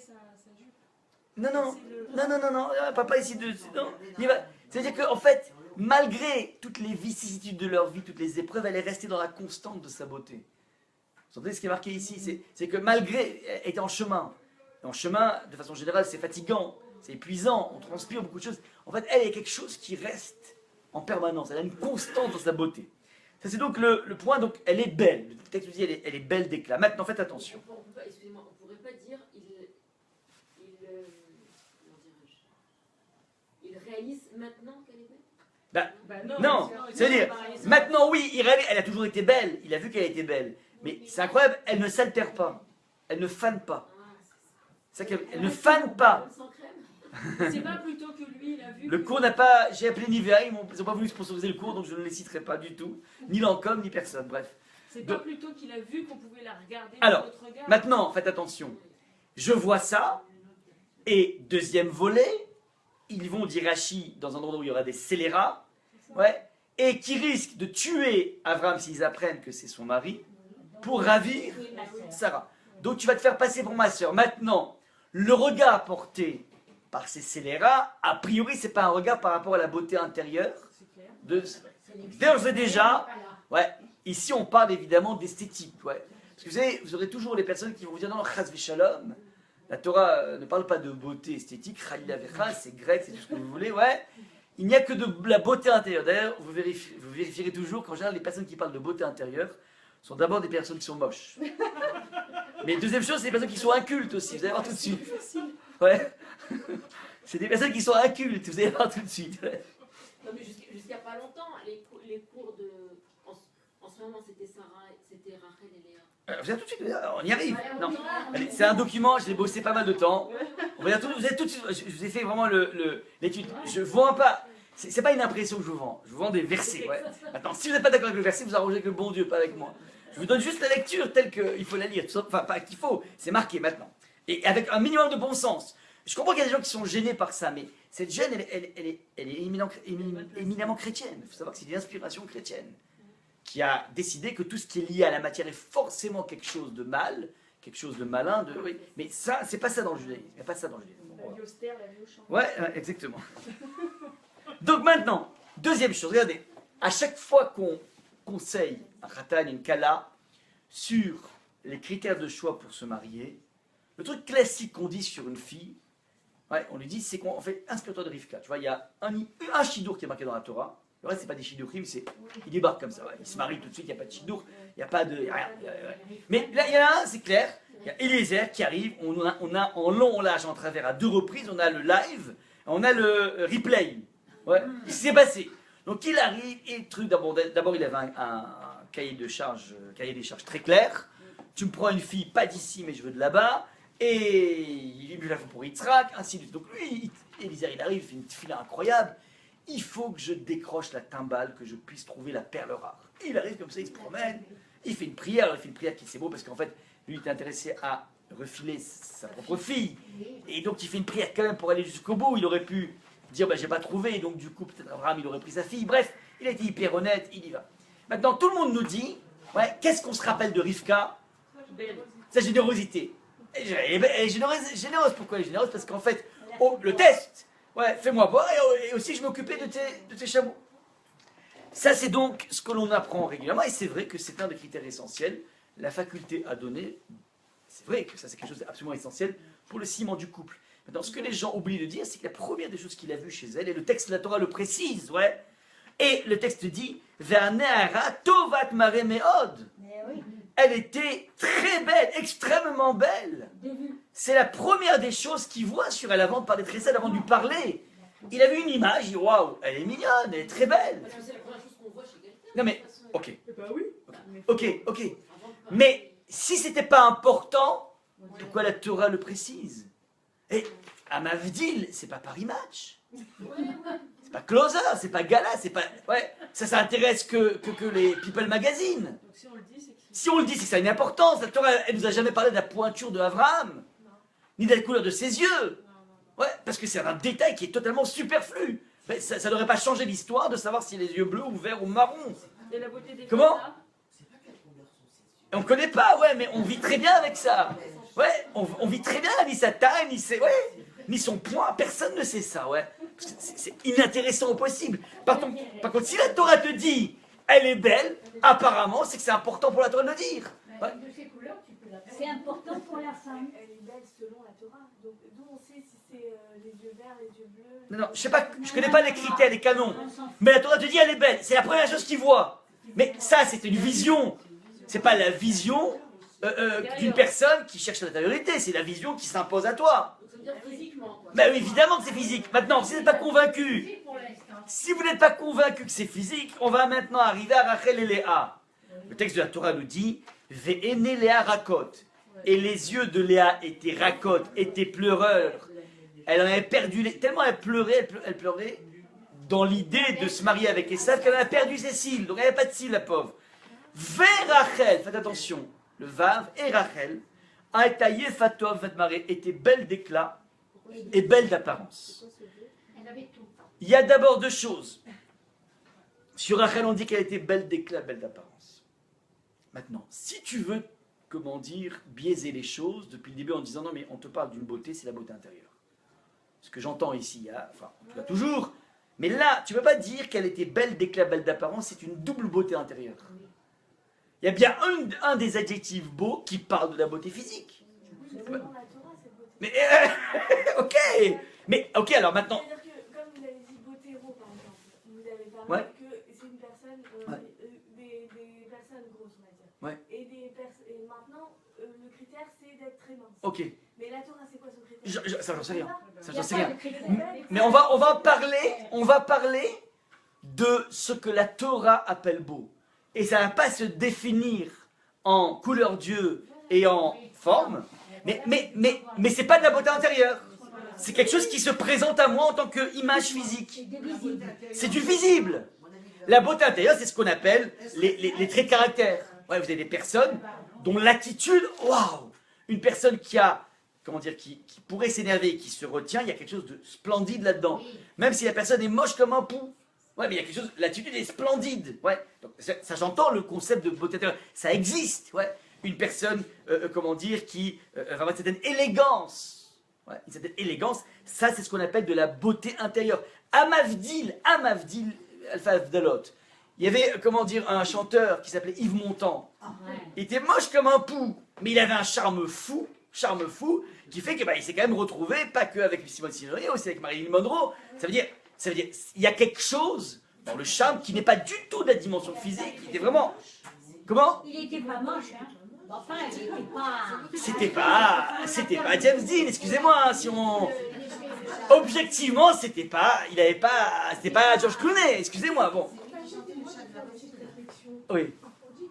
Speaker 1: non, papa ici de, non, c'est-à-dire qu'en fait, malgré toutes les vicissitudes de leur vie, toutes les épreuves, elle est restée dans la constante de sa beauté. Vous entendez ce qui est marqué ici, c'est que malgré, elle était en chemin. Et en chemin, de façon générale, c'est fatigant, c'est épuisant, on transpire beaucoup de choses. En fait, elle est quelque chose qui reste en permanence. Elle a une constante dans sa beauté. Ça c'est donc le point, donc elle est belle. Le texte nous dit elle est belle d'éclat. Maintenant faites attention.
Speaker 3: Excusez-moi, on ne pourrait pas dire il réalise maintenant qu'elle est belle.
Speaker 1: Non, c'est-à-dire, maintenant oui, elle a toujours été belle, il a vu qu'elle était belle. Mais c'est incroyable, elle ne s'altère pas, elle ne fane pas. Elle ne fane pas.
Speaker 2: C'est pas plutôt que lui, il a vu.
Speaker 1: Le cours n'a pas. J'ai appelé Nivea, ils n'ont pas voulu sponsoriser le cours, donc je ne les citerai pas du tout. Ni Lancôme, ni personne, bref.
Speaker 2: C'est pas plutôt qu'il a vu qu'on pouvait la regarder
Speaker 1: Alors,
Speaker 2: de notre regard.
Speaker 1: maintenant, faites attention. Je vois ça, et deuxième volet, ils vont, dit Rashi, dans un endroit où il y aura des scélérats, ouais, et qui risquent de tuer Abraham s'ils apprennent que c'est son mari, pour ravir Sarah. Donc tu vas te faire passer pour ma soeur. Maintenant, le regard porté par ces scélérats, a priori, c'est pas un regard par rapport à la beauté intérieure. D'ores et déjà, ouais, ici on parle évidemment d'esthétique. Ouais. Parce que vous savez, vous aurez toujours les personnes qui vont vous dire non, Chas v'Shalom, la Torah ne parle pas de beauté esthétique, Chalila vecha, c'est grec, c'est tout ce que vous voulez, ouais. Il n'y a que de la beauté intérieure. D'ailleurs, vous vérifierez toujours qu'en général, les personnes qui parlent de beauté intérieure sont d'abord des personnes qui sont moches. Mais deuxième chose, c'est des personnes qui sont incultes aussi, vous allez voir tout de suite. Ouais. C'est des personnes qui sont incultes, vous allez voir tout de suite. Ouais.
Speaker 3: Non, mais jusqu'à pas longtemps, les cours de. En ce moment, c'était Rachel et Léa.
Speaker 1: Vous allez tout de suite, on y arrive. Non. Allez, c'est un document, je l'ai bossé pas mal de temps. Vous allez tout de suite, je vous ai fait vraiment l'étude. Je vends pas. C'est pas une impression que je vous vends. Je vous vends des versets. Ouais. Maintenant, si vous n'êtes pas d'accord avec le verset, vous arrangez avec le bon Dieu, pas avec moi. Je vous donne juste la lecture telle qu'il faut la lire. Enfin, pas qu'il faut, c'est marqué maintenant. Et avec un minimum de bon sens. Je comprends qu'il y a des gens qui sont gênés par ça, mais cette gêne, elle est éminemment chrétienne. Il faut savoir que c'est une inspiration chrétienne qui a décidé que tout ce qui est lié à la matière est forcément quelque chose de mal, quelque chose de malin. Oui. Mais ça, c'est pas ça dans le judaïsme. Il n'y a pas ça dans le judaïsme.
Speaker 2: La vie austère, la vie au champ.
Speaker 1: Ouais, exactement. Donc maintenant, deuxième chose, regardez, à chaque fois qu'on conseille un khatan, une kala, sur les critères de choix pour se marier, le truc classique qu'on dit sur une fille, ouais, on lui dit, c'est qu'on fait inspire-toi de Rivka. Tu vois, il y a un shidour qui est marqué dans la Torah. Le reste, c'est pas des shidourim, il débarque comme ça. Ouais. Il se marie tout de suite, il n'y a pas de shidour, il n'y a pas de. Rien. Mais là, il y en a un, c'est clair. Il y a Eliezer qui arrive. On a en long, en large, en travers, à 2 reprises, on a le live, on a le replay. Ouais. Ce qui s'est passé. Donc il arrive et le truc, d'abord il avait cahier des charges très clair. Tu me prends une fille, pas d'ici, mais je veux de là-bas. Et il me la faut pour Yitzhak, ainsi de suite. Donc lui, Eliezer, il arrive, il fait une fila incroyable. Il faut que je décroche la timbale, que je puisse trouver la perle rare. Et il arrive comme ça, il se promène, il fait une prière qui c'est beau parce qu'en fait, lui, il est intéressé à refiler sa propre fille. Et donc, il fait une prière quand même pour aller jusqu'au bout. Il aurait pu dire, j'ai pas trouvé, et donc du coup, peut-être Abraham, il aurait pris sa fille. Bref, il a été hyper honnête, il y va. Maintenant, tout le monde nous dit, qu'est-ce qu'on se rappelle de Rivka? Sa générosité. Elle est généreuse. Pourquoi elle est généreuse? Parce qu'en fait, le test, fais-moi boire et aussi je m'occupais de tes chameaux. Ça, c'est donc ce que l'on apprend régulièrement, et c'est vrai que c'est un des critères essentiels. La faculté à donner, c'est vrai que ça, c'est quelque chose d'absolument essentiel pour le ciment du couple. Maintenant, ce que les gens oublient de dire, c'est que la première des choses qu'il a vues chez elle, et le texte de la Torah le précise, et le texte dit « Ve'ane'ara tovat mare me'od » Elle était très belle, extrêmement belle. C'est la première des choses qu'il voit sur elle avant de parler de Tressel, avant de lui parler. Il a vu une image, il dit waouh, elle est mignonne, elle est très belle.
Speaker 3: C'est la première chose qu'on voit chez quelqu'un.
Speaker 1: Non mais,
Speaker 3: de toute façon.
Speaker 1: ok. Mais si c'était pas important, pourquoi la Torah le précise? Et à Mavdil, c'est pas Paris Match. C'est pas Closer, c'est pas Gala, c'est pas. Ça intéresse que les People Magazine.
Speaker 2: Donc si on le dit, c'est que
Speaker 1: Si on le dit, c'est que ça a une importance. La Torah, elle nous a jamais parlé de la pointure de Abraham, ni de la couleur de ses yeux. Parce que c'est un détail qui est totalement superflu. Mais ça n'aurait pas changé l'histoire de savoir si les yeux bleus ou verts ou marron.
Speaker 2: Et la beauté des
Speaker 1: Comment?
Speaker 2: femmes, là,
Speaker 1: Et on connaît pas, mais on vit très bien avec ça. On vit très bien, ni sa taille, ni son poids, personne ne sait ça, Parce que c'est inintéressant au possible. Par contre, si la Torah te dit, elle est belle, apparemment, c'est que c'est important pour la Torah de le dire.
Speaker 4: C'est important pour la femme.
Speaker 5: Elle est belle selon la Torah. Donc, d'où on sait si c'est les yeux verts, les yeux bleus.
Speaker 1: Non, je connais pas les critères, les canons. Mais la Torah te dit, elle est belle. C'est la première chose qu'il voit. Mais ça, c'est une vision. C'est pas la vision d'une personne qui cherche l'intériorité. C'est la vision qui s'impose à toi.
Speaker 3: Donc ça veut dire physiquement, quoi.
Speaker 1: Mais évidemment que c'est physique. Maintenant, si vous n'êtes pas convaincu, que c'est physique, on va maintenant arriver à Rachel et Léa. Le texte de la Torah nous dit, Ve'ene Léa rakot. Et les yeux de Léa étaient rakot, étaient pleureurs. Elle en avait perdu, tellement elle pleurait dans l'idée de se marier avec Esav qu'elle en a perdu ses cils. Donc elle n'avait pas de cils, la pauvre. Rachel, faites attention, le Vav et Rachel, était belle d'éclat et belle d'apparence.
Speaker 4: Elle avait tout.
Speaker 1: Il y a d'abord deux choses. Sur Rachel, on dit qu'elle était belle d'éclat, belle d'apparence. Maintenant, si tu veux, biaiser les choses depuis le début en disant non, mais on te parle d'une beauté, c'est la beauté intérieure. Ce que j'entends ici, en tout cas toujours, mais là, tu ne peux pas dire qu'elle était belle d'éclat, belle d'apparence, c'est une double beauté intérieure. Il y a bien un des adjectifs beaux qui parle de la beauté physique.
Speaker 5: Selon la Torah, c'est beauté.
Speaker 1: Mais, ok, alors maintenant,
Speaker 5: C'est-à-dire que, comme vous avez dit Botero, par exemple, vous avez parlé
Speaker 1: Ouais.
Speaker 5: que c'est une personne, des personnes grosses, on va dire.
Speaker 1: Ouais.
Speaker 5: Et maintenant, le critère, c'est d'être très mince.
Speaker 1: ok,
Speaker 5: Mais la Torah, c'est quoi son critère?
Speaker 1: ça j'en sais rien. Ça,
Speaker 4: Il y
Speaker 1: j'en
Speaker 4: a
Speaker 1: sais
Speaker 4: pas
Speaker 1: rien.
Speaker 4: de critère.
Speaker 1: Mais on va parler de ce que la Torah appelle beau. Et ça ne va pas se définir en couleur d'yeux et en forme, mais c'est pas de la beauté intérieure. C'est quelque chose qui se présente à moi en tant qu'image physique.
Speaker 4: C'est visible.
Speaker 1: C'est du visible. La beauté intérieure, c'est ce qu'on appelle les traits de caractère. Vous avez des personnes dont l'attitude, waouh, une personne qui a, qui pourrait s'énerver et qui se retient, il y a quelque chose de splendide là-dedans. Même si la personne est moche comme un pou. Mais il y a quelque chose, l'attitude est splendide. Donc, ça j'entends le concept de beauté intérieure. Ça existe. Une personne, qui va avoir une certaine élégance. Une certaine élégance, ça c'est ce qu'on appelle de la beauté intérieure. Amavdil, Alpha Avdalot. Il y avait, un chanteur qui s'appelait Yves Montand. Il était moche comme un pou, mais il avait un charme fou, qui fait qu'il s'est quand même retrouvé, pas qu'avec Simone Signoret, mais aussi avec Marilyn Monroe. Ça veut dire, il y a quelque chose dans le charme qui n'est pas du tout de la dimension physique, qui était vraiment... Comment?
Speaker 4: Il était pas moche, hein. Enfin, il était pas...
Speaker 1: C'était pas James Dean, excusez-moi, si on... Objectivement, c'était pas George Clooney, excusez-moi, bon.
Speaker 5: Moi, j'ai une petite réflexion.
Speaker 1: Oui.
Speaker 5: On dit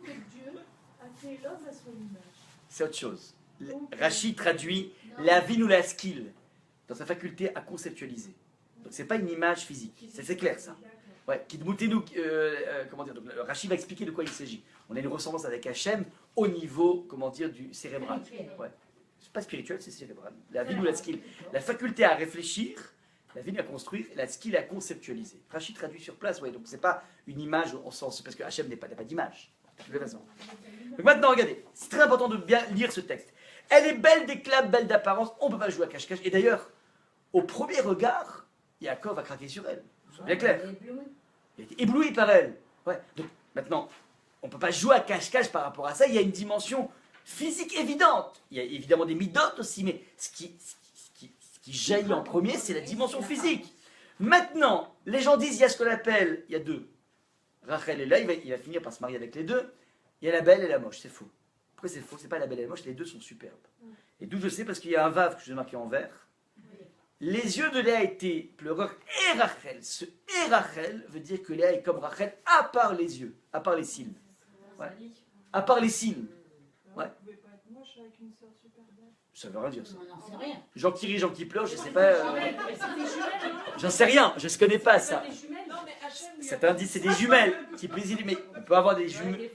Speaker 1: c'est autre chose. Rachid traduit la vie ou la skill dans sa faculté à conceptualiser. Donc c'est pas une image physique, c'est clair ça. Ouais, comment dire, donc, Rachid va expliquer de quoi il s'agit. On a une ressemblance avec Hachem au niveau, comment dire, du cérébral. Ouais. C'est pas spirituel, c'est cérébral. La vie ou la skill. La faculté à réfléchir, la vie à construire, et la skill à conceptualiser. Rachid traduit sur place, ouais, donc c'est pas une image au sens, parce que Hachem n'a pas d'image. De toute façon. Donc maintenant, regardez, c'est très important de bien lire ce texte. Elle est belle d'éclat, belle d'apparence, on ne peut pas jouer à cache-cache. Et d'ailleurs, au premier regard, Yaakov a craqué sur elle. C'est bien clair. Il a été ébloui par elle. Ouais. Donc maintenant, on ne peut pas jouer à cache-cache par rapport à ça. Il y a une dimension physique évidente. Il y a évidemment des midotes aussi, mais ce qui jaillit en premier, c'est la dimension physique. Maintenant, les gens disent, il y a ce qu'on appelle, il y a deux. Rachel est là, il va finir par se marier avec les deux. Il y a la belle et la moche, c'est faux. Pourquoi c'est faux? C'est pas la belle et la moche, les deux sont superbes. Et d'où je sais, parce qu'il y a un vav que je vous ai marqué en vert. Les yeux de Léa étaient pleureurs et Rachel. Ce et Rachel veut dire que Léa est comme Rachel, à part les yeux, à part les cils. Ouais. À part les cils. Ouais. Ça veut rien dire ça. Jean qui rit, Jean qui pleure, je sais pas. J'en sais rien, je ne connais pas ça. Cet indice, c'est des jumelles qui plaisent, mais on peut avoir des jumelles.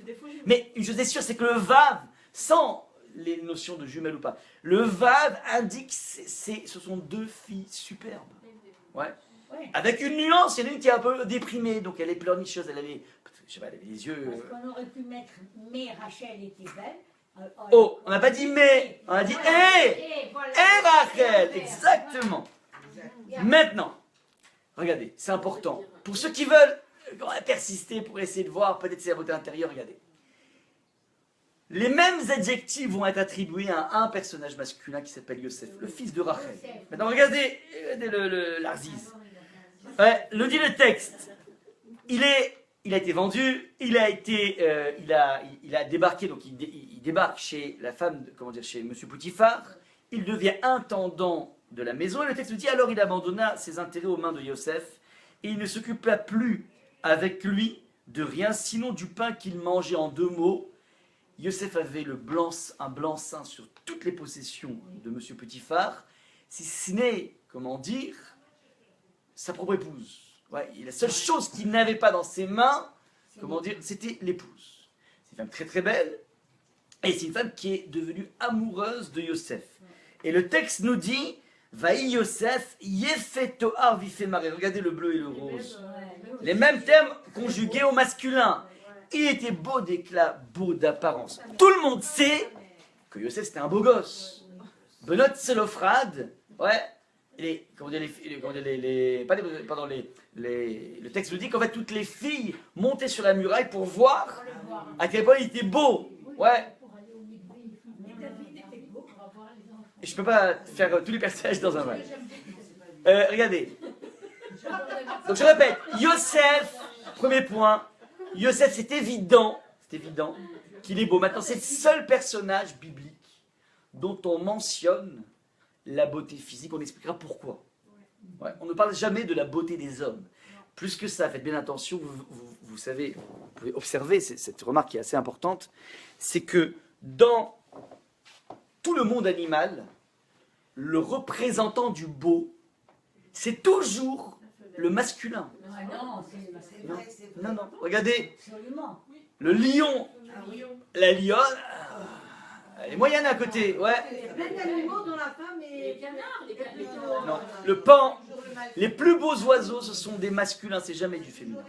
Speaker 1: Mais une chose est sûre, c'est que le vav, sans les notions de jumelles ou pas, le vav indique ce sont deux filles superbes. Ouais. Avec une nuance, il y en a une qui est un peu déprimée, donc elle est pleurnicheuse, elle avait, je sais pas, elle avait les yeux.
Speaker 4: Parce qu'on aurait pu mettre mais Rachel était belle.
Speaker 1: Oh, on n'a pas dit mais, on a dit et Rachel, exactement. Maintenant, regardez, c'est important. Pour ceux qui veulent persister pour essayer de voir peut-être sa beauté intérieure, regardez. Les mêmes adjectifs vont être attribués à un personnage masculin qui s'appelle Yosef, le fils de Rachel. Maintenant, regardez l'Arziz. Ouais, le dit le texte. Il a été vendu, il a débarqué, donc il débarque chez la femme, chez Monsieur Potiphar. Il devient intendant de la maison. Et le texte dit, alors il abandonna ses intérêts aux mains de Yosef et il ne s'occupa plus avec lui de rien, sinon du pain qu'il mangeait en 2 mots. Yosef avait un blanc-seing sur toutes les possessions de Monsieur Potiphar, si ce n'est, comment dire, sa propre épouse. Ouais, la seule chose qu'il n'avait pas dans ses mains, comment dire, c'était l'épouse. C'est une femme très très belle, et c'est une femme qui est devenue amoureuse de Yosef. Et le texte nous dit, Vaï Yosef, Yefetoar Vifemare. Regardez le bleu et le rose. Les mêmes termes conjugués au masculin. Il était beau d'éclat, beau d'apparence. Tout le monde sait que Yosef c'était un beau gosse. Benot Selofrad, ouais. Le texte nous dit qu'en fait toutes les filles montaient sur la muraille pour voir à quel point il était beau. Ouais. Et je peux pas faire tous les personnages dans un match. Regardez. Donc je répète, Yosef, premier point. Yosef, c'est évident qu'il est beau. Maintenant, c'est le seul personnage biblique dont on mentionne la beauté physique. On expliquera pourquoi. Ouais, on ne parle jamais de la beauté des hommes. Plus que ça, faites bien attention, vous savez, vous pouvez observer cette remarque qui est assez importante, c'est que dans tout le monde animal, le représentant du beau, c'est toujours le masculin. Non, regardez, le lion, la lionne, elle est moyenne à côté, ouais.
Speaker 6: Il y a plein d'animaux dont la femme est...
Speaker 3: Les canards,
Speaker 1: Non, le pan, les plus beaux oiseaux, ce sont des masculins, c'est jamais du féminin.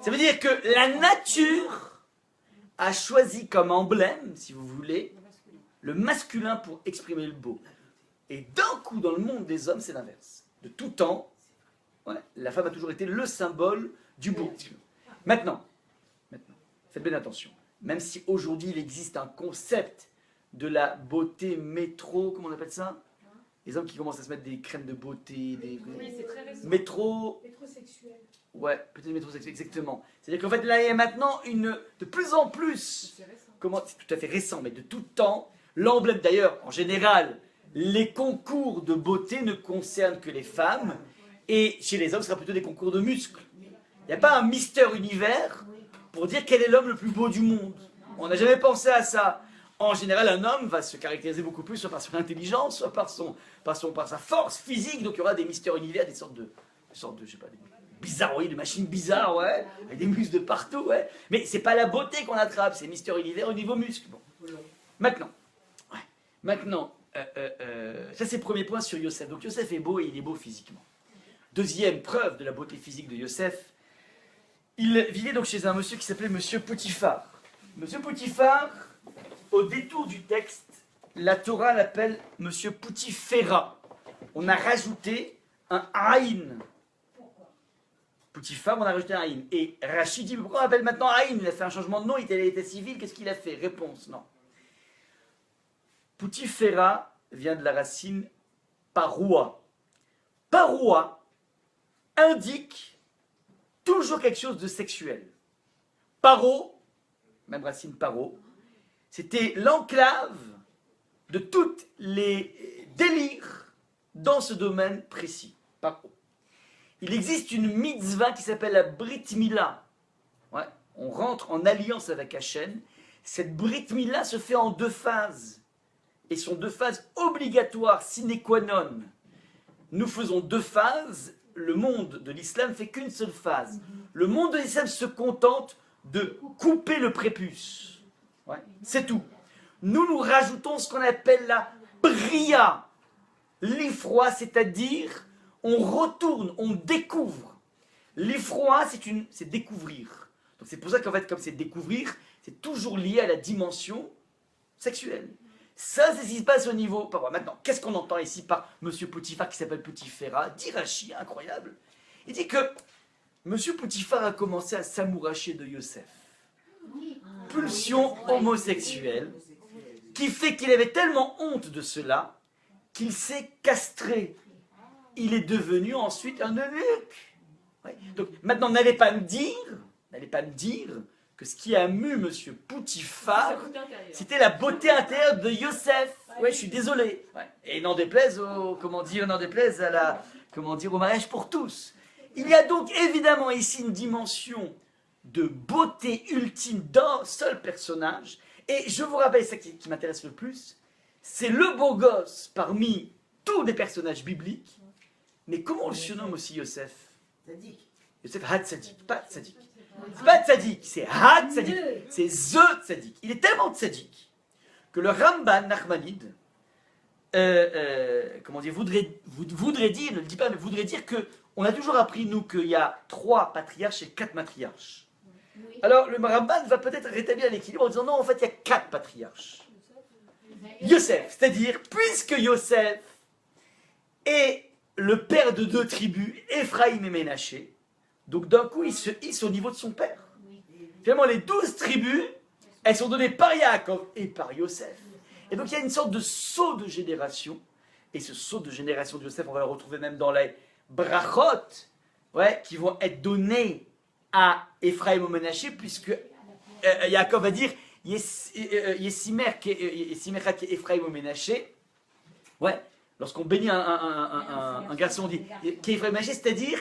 Speaker 1: Ça veut dire que la nature a choisi comme emblème, si vous voulez, le masculin pour exprimer le beau. Et d'un coup, dans le monde des hommes, c'est l'inverse. De tout temps, ouais, la femme a toujours été le symbole du beau. Maintenant, faites bien attention. Même si aujourd'hui il existe un concept de la beauté métro, comment on appelle ça? Les hommes qui commencent à se mettre des crèmes de beauté, des
Speaker 2: Oui, c'est très récent.
Speaker 5: Métrosexuel.
Speaker 1: Ouais, peut-être métrosexuel, exactement. C'est-à-dire qu'en fait là il y a maintenant de plus en plus, c'est tout à fait récent, mais de tout temps, l'emblème d'ailleurs, en général, les concours de beauté ne concernent que les femmes, et chez les hommes, ce sera plutôt des concours de muscles. Il n'y a pas un Mister Univers pour dire quel est l'homme le plus beau du monde. On n'a jamais pensé à ça. En général, un homme va se caractériser beaucoup plus soit par son intelligence, soit par sa force physique. Donc il y aura des mystères univers, des sortes de je sais pas, des bizarroïdes, des machines bizarres, ouais, avec des muscles de partout, ouais. Mais c'est pas la beauté qu'on attrape, c'est mystère univers au niveau muscle. Bon. Maintenant, ça c'est le premier point sur Yosef. Donc Yosef est beau et il est beau physiquement. Deuxième preuve de la beauté physique de Yosef, il vivait donc chez un monsieur qui s'appelait Monsieur Potiphar. Monsieur Potiphar, au détour du texte, la Torah l'appelle Monsieur Poutiféra. On a rajouté un Aïn. Potiphar, on a rajouté un Aïn. Et Rachid dit, pourquoi on l'appelle maintenant Aïn? Il a fait un changement de nom, il était civil, qu'est-ce qu'il a fait? Réponse, non. Poutiféra vient de la racine paroua. Paroua indique toujours quelque chose de sexuel. Paro, même racine paro, c'était l'enclave de tous les délires dans ce domaine précis. Paro. Il existe une mitzvah qui s'appelle la Brit Mila. Ouais, on rentre en alliance avec Hachem. Cette Brit Mila se fait en 2 phases. Et sont 2 phases obligatoires, sine qua non. Nous faisons 2 phases. Le monde de l'islam fait qu'une seule phase. Le monde de l'islam se contente de couper le prépuce. Ouais, c'est tout. Nous rajoutons ce qu'on appelle la bria. L'ifroi, c'est-à-dire, on retourne, on découvre. L'ifroi, c'est découvrir. Donc c'est pour ça qu'en fait, comme c'est découvrir, c'est toujours lié à la dimension sexuelle. Ça, c'est ce qui se passe au niveau. Maintenant, qu'est-ce qu'on entend ici par Monsieur Potiphar qui s'appelle Poutiféra? Dit Rachi, incroyable. Il dit que Monsieur Potiphar a commencé à s'amouracher de Yosef. Pulsion homosexuelle qui fait qu'il avait tellement honte de cela qu'il s'est castré. Il est devenu ensuite un eunuque. Ouais. Donc maintenant, n'allez pas me dire que ce qui a mu Monsieur Potiphar, c'était la beauté intérieure de Yosef. Ouais, je suis désolé. Ouais. Et n'en déplaise au mariage pour tous. Il y a donc évidemment ici une dimension de beauté ultime d'un seul personnage. Et je vous rappelle, ça qui m'intéresse le plus, c'est le beau gosse parmi tous les personnages bibliques. Mais comment on le surnomme aussi Yosef? Yosef Hatzadik, pas Tzadik. C'est pas Tzadik, c'est Hatzadik, c'est The Tzadik. Il est tellement Tzadik que le Ramban Nachmanide, voudrait dire, ne le dit pas, mais voudrait dire que on a toujours appris, nous, qu'il y a 3 patriarches et 4 matriarches. Alors, le Ramban va peut-être rétablir l'équilibre en disant non, en fait, il y a 4 patriarches. Yosef, c'est-à-dire, puisque Yosef est le père de 2 tribus, Ephraïm et Ménaché, donc d'un coup, il se hisse au niveau de son père. Finalement, les 12 tribus, elles sont données par Yaakov et par Yosef. Et donc, il y a une sorte de saut de génération. Et ce saut de génération de Yosef, on va le retrouver même dans les brachot, ouais, qui vont être donnés à Ephraïm et Ménaché, puisque Yaakov va dire Yesimer qui est Ephraïm et Ménaché. Ouais, lorsqu'on bénit un garçon, on dit qui est Ephraïm et Ménaché, c'est-à-dire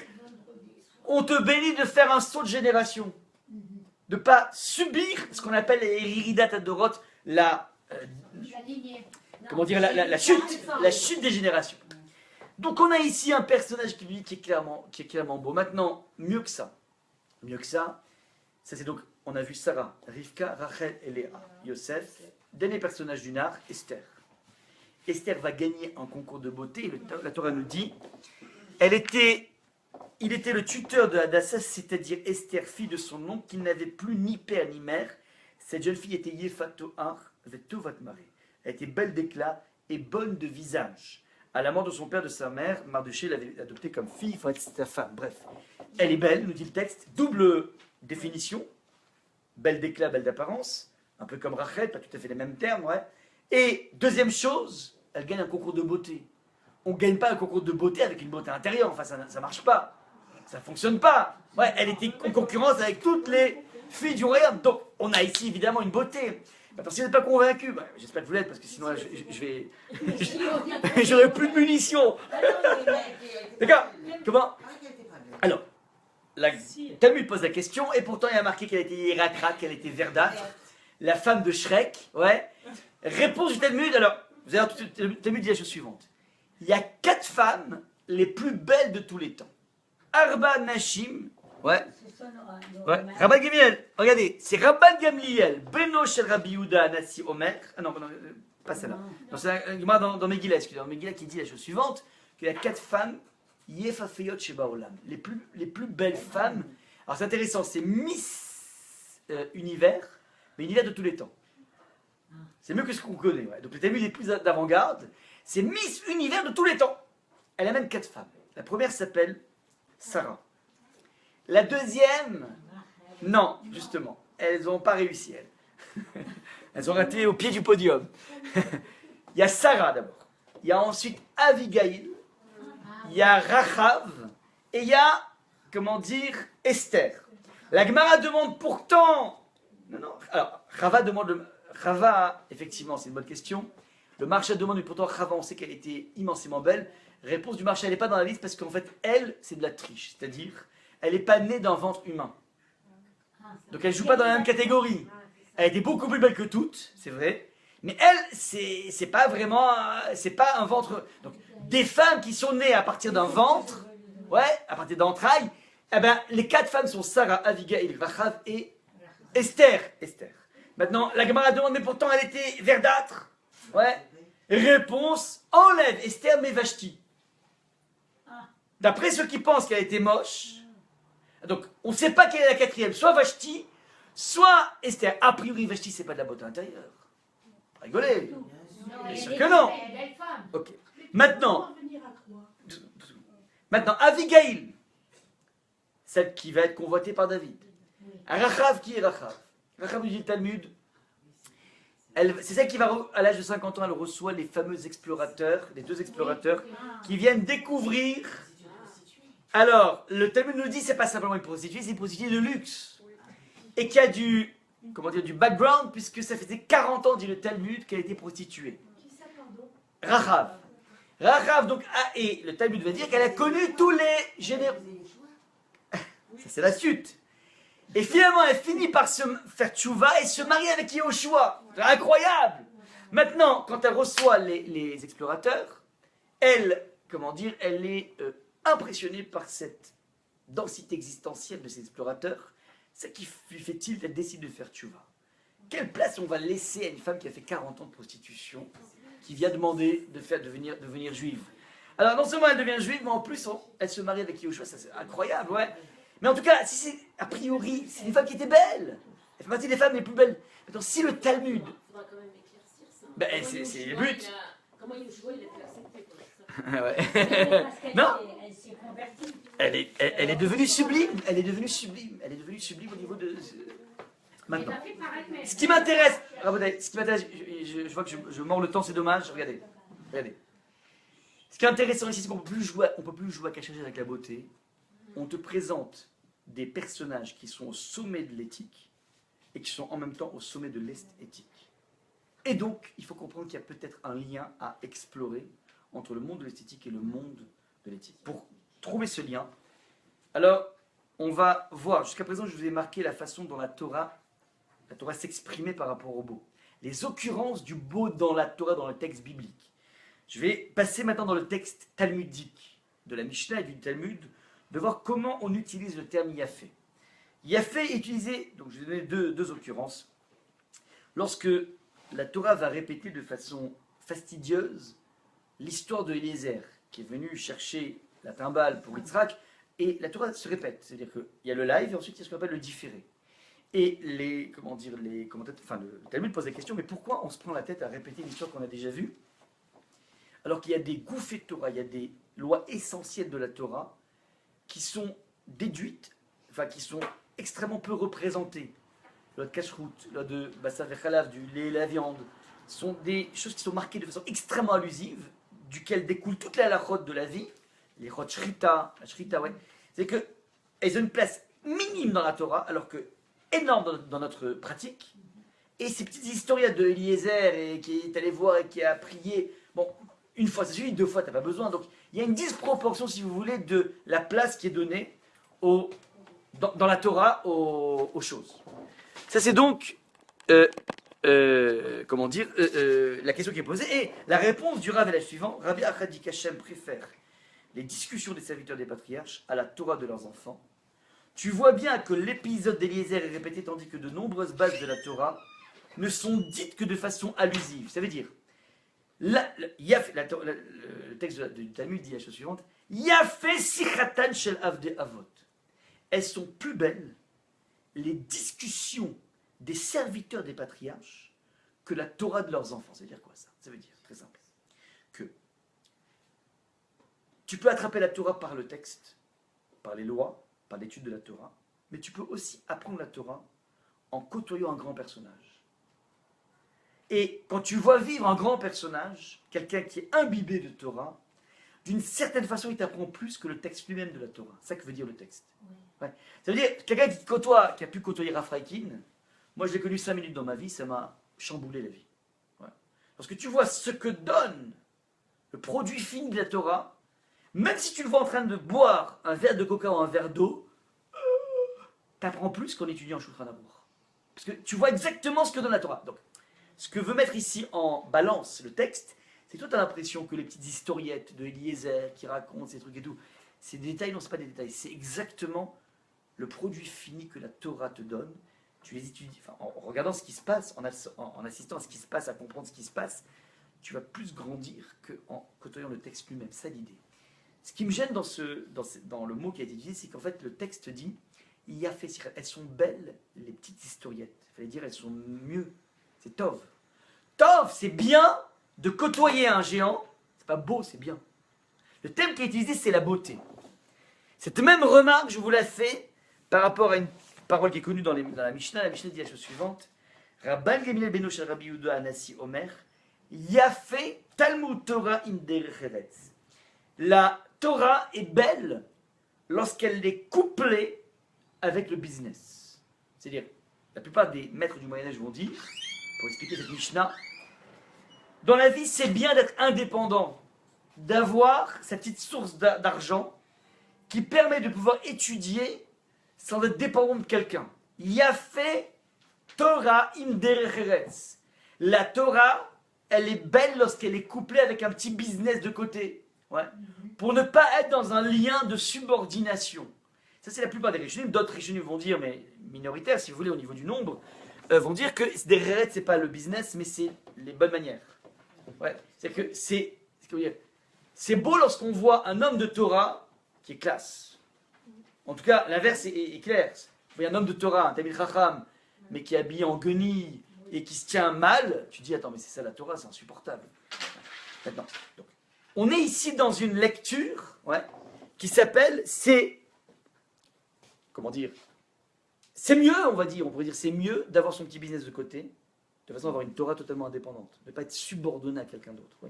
Speaker 1: on te bénit de faire un saut de génération, de ne pas subir ce qu'on appelle les Iridat Adorot, la chute des générations. Donc on a ici un personnage qui est clairement beau. Maintenant, mieux que ça, c'est donc, on a vu Sarah, Rivka, Rachel et Léa, Yosef, dernier personnage du Nar, Esther. Esther va gagner un concours de beauté, la Torah nous dit, il était le tuteur de Hadassah, c'est-à-dire Esther, fille de son oncle, qui n'avait plus ni père ni mère. Cette jeune fille était Yefatoar, Vetovat Maré. Elle était belle d'éclat et bonne de visage. À la mort de son père, de sa mère, Mardoché l'avait adoptée comme fille, il faut être sa femme. Bref, elle est belle, nous dit le texte. Double définition, belle d'éclat, belle d'apparence, un peu comme Rachel, pas tout à fait les mêmes termes, ouais. Et deuxième chose, elle gagne un concours de beauté. On ne gagne pas un concours de beauté avec une beauté intérieure, enfin ça ne marche pas. Ça ne fonctionne pas. Ouais, elle était en concurrence avec toutes les filles du royaume. Donc, on a ici évidemment une beauté. Maintenant, si vous n'êtes pas convaincu, j'espère que vous l'êtes, parce que sinon, je vais... j'aurai plus de munitions. D'accord? Comment? Alors, la Talmud pose la question, et pourtant, il y a marqué qu'elle était Hiérakra, qu'elle était verdâtre, la femme de Shrek, ouais. Réponse du Talmud, alors, vous allez voir, le Talmud dit la chose suivante. Il y a 4 femmes les plus belles de tous les temps. Arba Nashim, ouais, Rabban Gamliel, regardez, c'est Rabban Gamliel, Beno Shel Rabbi Yehuda Nasi Omer, ah non, pas celle-là, non, c'est dans Megillah, excusez-moi, Megillah qui dit la chose suivante, qu'il y a 4 femmes, Yefafeyot Sheba Olam, les plus belles femmes. Alors c'est intéressant, c'est Miss Univers, mais univers de tous les temps. C'est mieux que ce qu'on connaît, ouais. Donc le Talmud est plus d'avant-garde, c'est Miss Univers de tous les temps. Elle amène 4 femmes. La première s'appelle Sarah. La deuxième, non, justement, elles n'ont pas réussi, elles. Elles ont raté au pied du podium. Il y a Sarah d'abord. Il y a ensuite Abigail. Il y a Rachav. Et il y a, comment dire, Esther. La Gemara demande pourtant... Non. Alors, Rava, effectivement, c'est une bonne question. Le Maharsha demande, mais pourtant, Rava, on sait qu'elle était immensément belle. Réponse du Maharsha, elle n'est pas dans la liste parce qu'en fait, elle, c'est de la triche. C'est-à-dire, elle n'est pas née d'un ventre humain. Donc, elle ne joue pas dans la même catégorie. Elle était beaucoup plus belle que toutes, c'est vrai. Mais elle, c'est pas vraiment... C'est pas un ventre... Donc, des femmes qui sont nées à partir d'un ventre, ouais, à partir d'entrailles, eh ben, les 4 femmes sont Sarah, Abigail, Rachav et Esther. Maintenant, la Gemara demande, mais pourtant elle était verdâtre. Ouais. Réponse, enlève Esther mais Vashti. D'après ceux qui pensent qu'elle était moche, donc on ne sait pas quelle est la 4e, soit Vashti, soit Esther. A priori, Vashti, c'est pas de la beauté intérieure. Rigolez. Bien sûr que non. Ok. Maintenant, Abigail, celle qui va être convoitée par David. Rachav, qui est Rachav? Rachav, nous dit le Talmud, c'est celle qui va, à l'âge de 50 ans, elle reçoit les fameux explorateurs, les 2 explorateurs, qui viennent découvrir. Alors, le Talmud nous dit, c'est pas simplement une prostituée, c'est une prostituée de luxe. Et qui a du background, puisque ça faisait 40 ans, dit le Talmud, qu'elle était prostituée. Rachav. Rachav, donc, et le Talmud va dire qu'elle a connu tous les généraux. Ça, c'est la suite. Et finalement, elle finit par se faire tchouva et se marier avec Yehoshua. C'est incroyable. Maintenant, quand elle reçoit les explorateurs, elle est impressionnée par cette densité existentielle de ces explorateurs. Ce qui lui fait tilt, elle décide de faire tchouva. Quelle place on va laisser à une femme qui a fait 40 ans de prostitution, qui vient demander de devenir juive? Alors non seulement elle devient juive, mais en plus elle se marie avec Yehoshua, ça c'est incroyable, ouais. Mais en tout cas, si c'est a priori, c'est une femme qui était belle. Elle fait partie des femmes les plus belles. Maintenant, si le Talmud...
Speaker 3: Il faudra quand même éclaircir ça.
Speaker 1: Ben, c'est le but.
Speaker 3: Comment Yehoshua il a fait accepter pour ça?
Speaker 1: Ouais. Non. Elle est devenue sublime. Elle est devenue sublime au niveau de... Maintenant. Ce qui m'intéresse, je vois que je mords le temps, c'est dommage. Regardez. Ce qui est intéressant ici, c'est qu'on ne peut plus jouer à cacher avec la beauté. On te présente des personnages qui sont au sommet de l'éthique et qui sont en même temps au sommet de l'esthétique. Et donc, il faut comprendre qu'il y a peut-être un lien à explorer entre le monde de l'esthétique et le monde de l'éthique. Pour trouver ce lien, alors, on va voir, jusqu'à présent, je vous ai marqué la façon dont la Torah s'exprimait par rapport au beau. Les occurrences du beau dans la Torah, dans le texte biblique. Je vais passer maintenant dans le texte talmudique de la Mishnah et du Talmud, de voir comment on utilise le terme yafé. Yafé est utilisé, donc je vais donner deux occurrences, lorsque la Torah va répéter de façon fastidieuse l'histoire de Eliezer, qui est venu chercher la timbale pour Yitzhak, et la Torah se répète, c'est-à-dire qu'il y a le live et ensuite il y a ce qu'on appelle le différé. Et le Talmud pose la question, mais pourquoi on se prend la tête à répéter une histoire qu'on a déjà vue, alors qu'il y a des gouffées de Torah, il y a des lois essentielles de la Torah qui sont déduites, enfin qui sont extrêmement peu représentées. Loi de kashrut, loi de bassar vechalav, du lait et la viande, sont des choses qui sont marquées de façon extrêmement allusive, duquel découlent toutes les halachot de la vie, les chot shrita, la shrita, ouais. C'est qu'elles ont une place minime dans la Torah, alors que énorme dans notre pratique. Et ces petites historias de Eliezer et qui est allé voir et qui a prié, bon, une fois ça suffit, 2 fois t'as pas besoin. Donc il y a une disproportion, si vous voulez, de la place qui est donnée dans la Torah aux choses. Ça c'est donc la question qui est posée. Et la réponse du Rav est la suivante. Rabbi Achadik Hashem préfère les discussions des serviteurs des patriarches à la Torah de leurs enfants. Tu vois bien que l'épisode d'Eliezer est répété tandis que de nombreuses bases de la Torah ne sont dites que de façon allusive. Ça veut dire, le texte du Talmud dit la chose suivante. Yafé sichatan shel avde avot. Elles sont plus belles, les discussions des serviteurs des patriarches, que la Torah de leurs enfants. Ça veut dire quoi ça? Ça veut dire, très simple, que tu peux attraper la Torah par le texte, par les lois, par l'étude de la Torah, mais tu peux aussi apprendre la Torah en côtoyant un grand personnage. Et quand tu vois vivre un grand personnage, quelqu'un qui est imbibé de Torah, d'une certaine façon, il t'apprend plus que le texte lui-même de la Torah. C'est ça que veut dire le texte. Ouais. Ça veut dire, quelqu'un qui a pu côtoyer Raphaïkin, moi je l'ai connu 5 minutes dans ma vie, ça m'a chamboulé la vie. Ouais. Parce que tu vois ce que donne le produit fini de la Torah, même si tu le vois en train de boire un verre de coca ou un verre d'eau, t'apprends plus qu'en étudiant Shulchan Aruch. Parce que tu vois exactement ce que donne la Torah. Donc, ce que veut mettre ici en balance le texte, c'est que toi tu as l'impression que les petites historiettes de Eliezer qui racontent ces trucs et tout, c'est des détails, non, c'est pas des détails, c'est exactement le produit fini que la Torah te donne. Tu les étudies, enfin, en regardant ce qui se passe, en assistant à ce qui se passe, à comprendre ce qui se passe, tu vas plus grandir qu'en côtoyant le texte lui-même. C'est ça l'idée. Ce qui me gêne dans le mot qui a été utilisé, c'est qu'en fait le texte dit il y a fait, elles sont belles les petites historiettes. Il fallait dire elles sont mieux. C'est Tov. Tov, c'est bien de côtoyer un géant. C'est pas beau, c'est bien. Le thème qui est utilisé, c'est la beauté. Cette même remarque, je vous la fais par rapport à une parole qui est connue dans la Mishnah. La Mishnah dit la chose suivante. Rabban Gamliel beno shel Rabbi Yehuda Anasi Omer, Yafé Talmud Torah in derech eretz. La Torah est belle lorsqu'elle est couplée avec le business. C'est-à-dire, la plupart des maîtres du Moyen-Âge vont dire, pour expliquer cette Mishnah, dans la vie, c'est bien d'être indépendant, d'avoir sa petite source d'argent qui permet de pouvoir étudier sans être dépendant de quelqu'un. Yafé Torah im derech eretz. La Torah, elle est belle lorsqu'elle est couplée avec un petit business de côté. Ouais. Pour ne pas être dans un lien de subordination. Ça, c'est la plupart des Rishonim. D'autres Rishonim vont dire, mais minoritaires, si vous voulez, au niveau du nombre, vont dire que des Reret, c'est pas le business, mais c'est les bonnes manières. Ouais. C'est-à-dire que c'est beau lorsqu'on voit un homme de Torah qui est classe. En tout cas, l'inverse est clair. Vous voyez un homme de Torah, un Talmid Chacham, mais qui est habillé en guenille et qui se tient mal, tu dis, attends, mais c'est ça la Torah, c'est insupportable. Maintenant, donc, on est ici dans une lecture qui s'appelle comment dire, c'est mieux, on va dire, on pourrait dire c'est mieux d'avoir son petit business de côté, de façon à avoir une Torah totalement indépendante, de ne pas être subordonné à quelqu'un d'autre. Oui.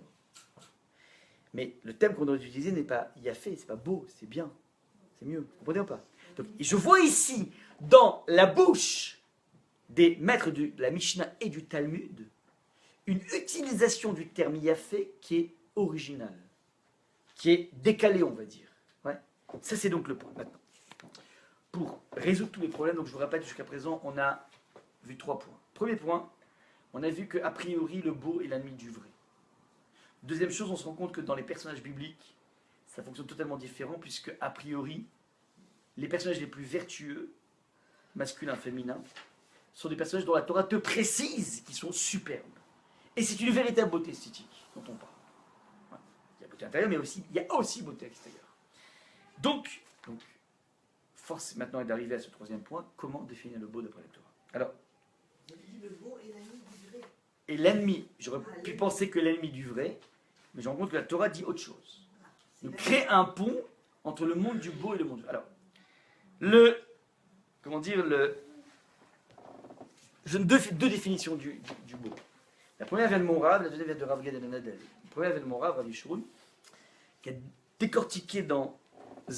Speaker 1: Mais le thème qu'on doit utiliser n'est pas yafé, c'est pas beau, c'est bien, c'est mieux. Vous comprenez ou pas? Donc, je vois ici, dans la bouche des maîtres de la Mishnah et du Talmud, une utilisation du terme yafé qui est originale, qui est décalée, on va dire. Ouais. Ça, c'est donc le point. Maintenant, pour résoudre tous les problèmes, donc je vous rappelle, jusqu'à présent, on a vu 3 points. Premier point, on a vu qu'a priori, le beau est l'ennemi du vrai. Deuxième chose, on se rend compte que dans les personnages bibliques, ça fonctionne totalement différent, puisque, a priori, les personnages les plus vertueux, masculins, féminins, sont des personnages dont la Torah te précise qu'ils sont superbes. Et c'est une véritable beauté esthétique dont on parle. Ouais. Il y a beauté intérieure, mais aussi, il y a aussi beauté extérieure. Donc, force maintenant est d'arriver à ce troisième point. Comment définir le beau d'après la Torah? Alors,
Speaker 6: Le beau est l'ennemi du vrai.
Speaker 1: et l'ennemi, j'aurais pu penser que l'ennemi du vrai, mais je me rends compte que la Torah dit autre chose. Donc, crée un pont entre le monde du beau et le monde du vrai. Alors, deux définitions du beau. La première vient de mon Rav, la deuxième vient de Rav Gad Elnadel. La première vient de mon Rav, Rav Yisroel, qui a décortiqué dans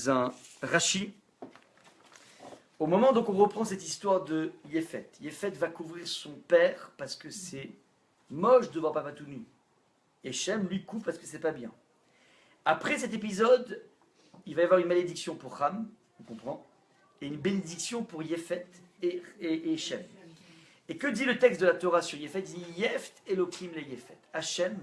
Speaker 1: un Rashi. Au moment donc on reprend cette histoire de Yéfet. Yéfet va couvrir son père parce que c'est moche de voir papa tout nu. Et Shem lui coupe parce que c'est pas bien. Après cet épisode, il va y avoir une malédiction pour Ham, on comprend, et une bénédiction pour Yéfet et Shem. Et que dit le texte de la Torah sur Yefet? Il dit Yeft Elohim le Yefet. Hachem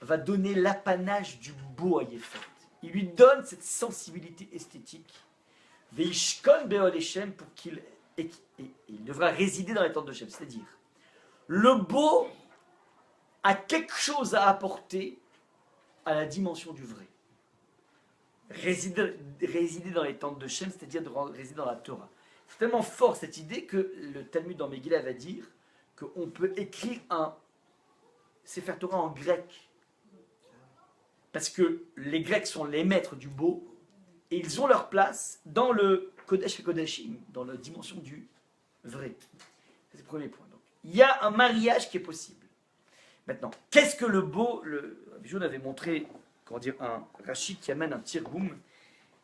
Speaker 1: va donner l'apanage du beau à Yefet. Il lui donne cette sensibilité esthétique. Veishkon Be'ol Hashem pour qu'il et il devra résider dans les tentes de Shem. C'est-à-dire, le beau a quelque chose à apporter à la dimension du vrai. Résider dans les tentes de Shem, c'est-à-dire de résider dans la Torah. C'est tellement fort cette idée que le Talmud dans Megillah va dire qu'on peut écrire un Sefer Torah en grec. Parce que les Grecs sont les maîtres du beau et ils ont leur place dans le Kodesh et Kodashim, dans la dimension du vrai. C'est le premier point. Donc, il y a un mariage qui est possible. Maintenant, qu'est-ce que le beau? Rabbi Joun avait montré, comment dire, un Rashi qui amène un tirgoum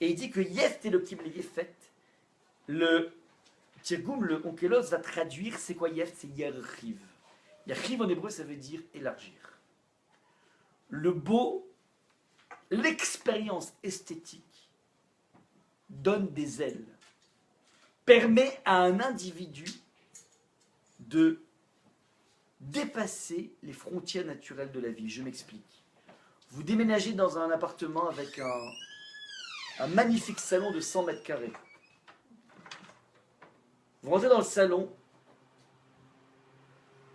Speaker 1: et il dit que Yeft Elohim le Yefet, le tirgoum, le onkelos va traduire, c'est quoi Yeft? C'est Yarchiv. Yarchiv en hébreu, ça veut dire élargir. Le beau, l'expérience esthétique donne des ailes, permet à un individu de dépasser les frontières naturelles de la vie. Je m'explique. Vous déménagez dans un appartement avec un magnifique salon de 100 mètres carrés. Vous rentrez dans le salon,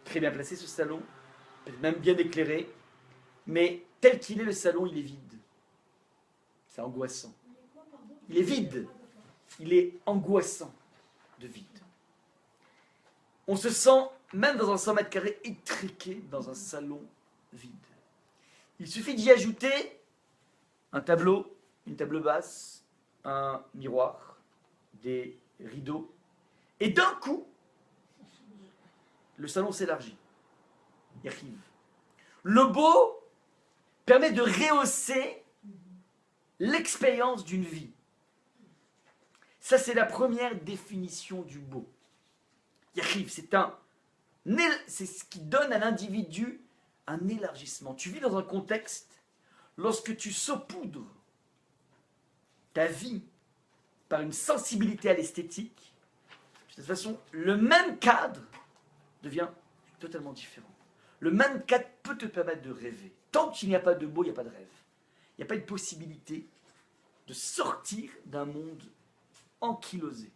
Speaker 1: très bien placé ce salon, peut-être même bien éclairé, mais tel qu'il est le salon, il est vide. C'est angoissant. Il est vide. Il est angoissant de vide. On se sent, même dans un 100 mètres carrés, étriqué dans un salon vide. Il suffit d'y ajouter un tableau, une table basse, un miroir, des rideaux, et d'un coup, le salon s'élargit. Il arrive. Le beau permet de rehausser l'expérience d'une vie. Ça, c'est la première définition du beau. Yariv, c'est ce qui donne à l'individu un élargissement. Tu vis dans un contexte, lorsque tu saupoudres ta vie par une sensibilité à l'esthétique, de toute façon, le même cadre devient totalement différent. Le même cadre peut te permettre de rêver. Tant qu'il n'y a pas de beau, il n'y a pas de rêve. Il n'y a pas de possibilité de sortir d'un monde ankylosé.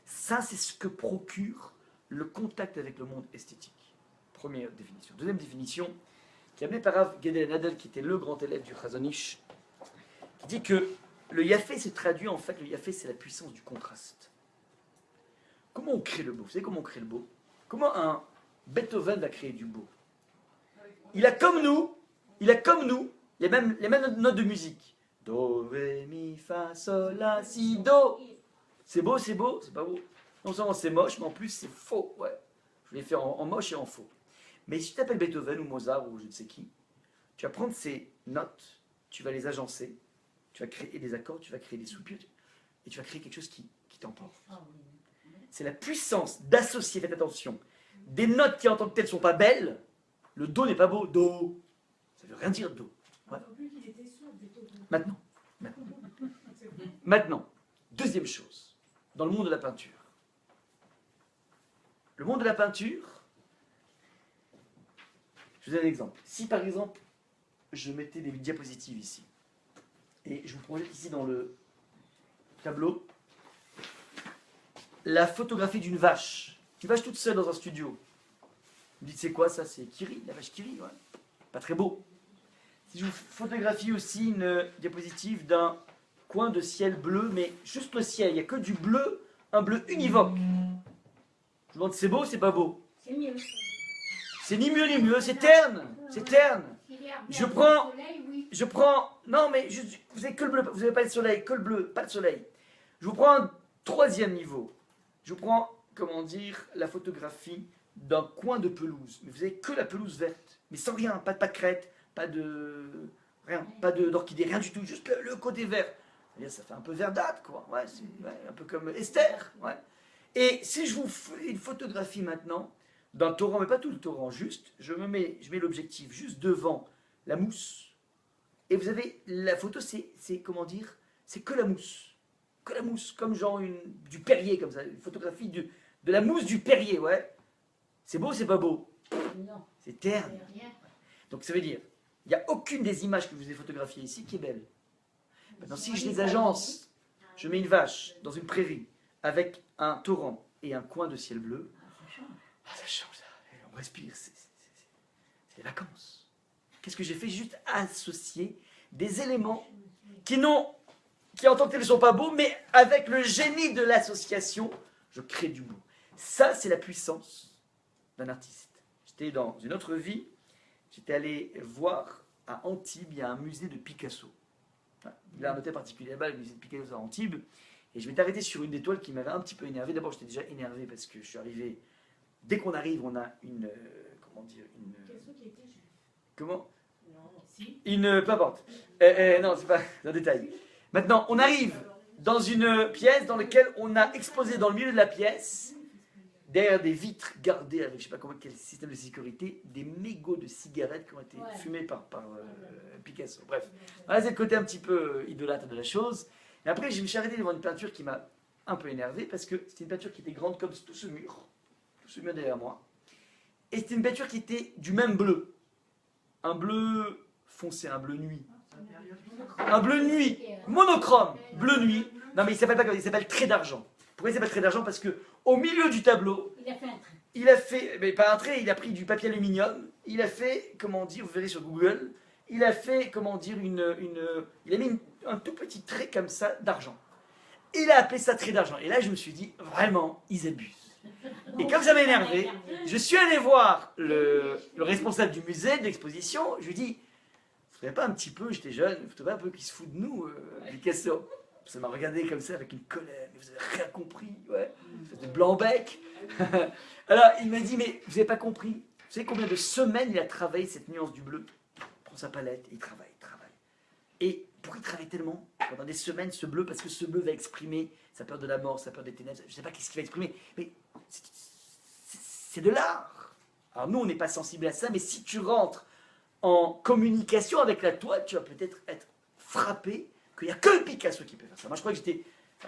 Speaker 1: Ça, c'est ce que procure le contact avec le monde esthétique. Première définition. Deuxième définition, qui est amenée par Rav Gedel Nadel, qui était le grand élève du Chazon Ish, qui dit que le Yafé se traduit, en fait, le Yafé, c'est la puissance du contraste. Comment on crée le beau? Vous savez comment on crée le beau? Comment un Beethoven va créer du beau? Il a comme nous les mêmes notes de musique. Do, ré, mi, fa, sol, la, si, do. C'est beau, c'est pas beau. Non seulement c'est moche, mais en plus c'est faux. Ouais. Je l'ai fait en moche et en faux. Mais si tu t'appelles Beethoven ou Mozart ou je ne sais qui, tu vas prendre ces notes, tu vas les agencer, tu vas créer des accords, tu vas créer des soupirs, et tu vas créer quelque chose qui t'emporte. C'est la puissance d'associer, faites attention, des notes qui en tant que telles ne sont pas belles. Le do n'est pas beau, do. Ça ne veut rien dire do. Ouais. Maintenant, deuxième chose, dans le monde de la peinture. Le monde de la peinture, je vous donne un exemple. Si par exemple, je mettais des diapositives ici, et je vous projette ici dans le tableau, la photographie d'une vache toute seule dans un studio. Vous me dites, c'est quoi ça? C'est Kiri, la vache Kiri, ouais. Pas très beau. Si je vous photographie aussi une diapositive d'un coin de ciel bleu, mais juste le ciel, il n'y a que du bleu, un bleu univoque. Je vous demande, c'est beau ou c'est pas beau?
Speaker 4: C'est mieux.
Speaker 1: C'est ni mieux ni mieux, c'est terne. C'est terne. Je prends, non mais vous n'avez que le bleu, vous n'avez pas le soleil, que le bleu, pas le soleil. Je vous prends un troisième niveau. Je vous prends, comment dire, la photographie d'un coin de pelouse. Mais vous n'avez que la pelouse verte, mais sans rien, pas de crête, pas d'orchidée, rien du tout, juste le côté vert. C'est-à-dire, ça fait un peu verdâtre, quoi. Ouais, c'est un peu comme Esther. Ouais. Et si je vous fais une photographie maintenant d'un torrent, mais pas tout le torrent, juste, je mets l'objectif juste devant la mousse. Et vous avez la photo, c'est comment dire, c'est que la mousse, comme genre du Perrier comme ça, une photographie de la mousse du Perrier, ouais. C'est beau ou c'est pas beau?
Speaker 4: Non,
Speaker 1: C'est terne.
Speaker 4: rien.
Speaker 1: Donc ça veut dire, il n'y a aucune des images que je vous ai photographiées ici qui est belle. Maintenant, si je les agence, je mets une vache dans une prairie avec un torrent et un coin de ciel bleu, ça change, ça. On respire, c'est les vacances. Qu'est-ce que j'ai fait? J'ai juste associé des éléments qui en tant que tels ne sont pas beaux, mais avec le génie de l'association, je crée du beau. Ça, c'est la puissance d'un artiste. J'étais dans une autre vie, j'étais allé voir à Antibes, il y a un musée de Picasso. Il a un hôtel particulier là-bas, le musée de Picasso à Antibes, et je m'étais arrêté sur une des toiles qui m'avait un petit peu énervé. D'abord, j'étais déjà énervé parce que je suis arrivé. Dès qu'on arrive, on a une. Comment dire une. Comment peu importe. Non, c'est pas un détail. Maintenant, on arrive dans une pièce dans laquelle on a exposé dans le milieu de la pièce, derrière des vitres gardées avec je sais pas quel système de sécurité, des mégots de cigarettes qui ont été fumés par Picasso. Bref, voilà, c'est le côté un petit peu idolâtre de la chose. Et après, je me suis arrêté devant une peinture qui m'a un peu énervé parce que c'était une peinture qui était grande comme tout ce mur derrière moi. Et c'était une peinture qui était du même bleu. Un bleu foncé, un bleu nuit. Un bleu nuit, monochrome, bleu nuit. Non mais il s'appelle pas comme ça, il s'appelle trait d'argent. Pourquoi il s'appelle trait d'argent? Parce que au milieu du tableau,
Speaker 4: Il a fait un trait.
Speaker 1: il a fait, mais pas un trait, il a pris du papier aluminium, il a fait, comment dire, vous verrez sur Google, il a fait, comment dire, il a mis un tout petit trait comme ça d'argent. Il a appelé ça trait d'argent. Et là je me suis dit, vraiment, ils abusent. Et comme ça m'a énervé, je suis allé voir le responsable du musée, de l'exposition, je lui ai dit, vous ne pas un petit peu, j'étais jeune, vous ne trouvez pas un peu qu'il se fout de nous, Picasso? Ça m'a regardé comme ça avec une colère, mais vous n'avez rien compris, ouais, c'était blanc-bec. Alors il m'a dit, mais vous n'avez pas compris, vous savez combien de semaines il a travaillé cette nuance du bleu? Il prend sa palette et il travaille. Et pourquoi il travaille tellement pendant des semaines ce bleu? Parce que ce bleu va exprimer sa peur de la mort, sa peur des ténèbres, je ne sais pas qu'est-ce qu'il va exprimer, mais c'est de l'art. Alors nous, on n'est pas sensible à ça, mais si tu rentres en communication avec la toile, tu vas peut-être être frappé qu'il n'y a que Picasso qui peut faire ça. Moi, je crois que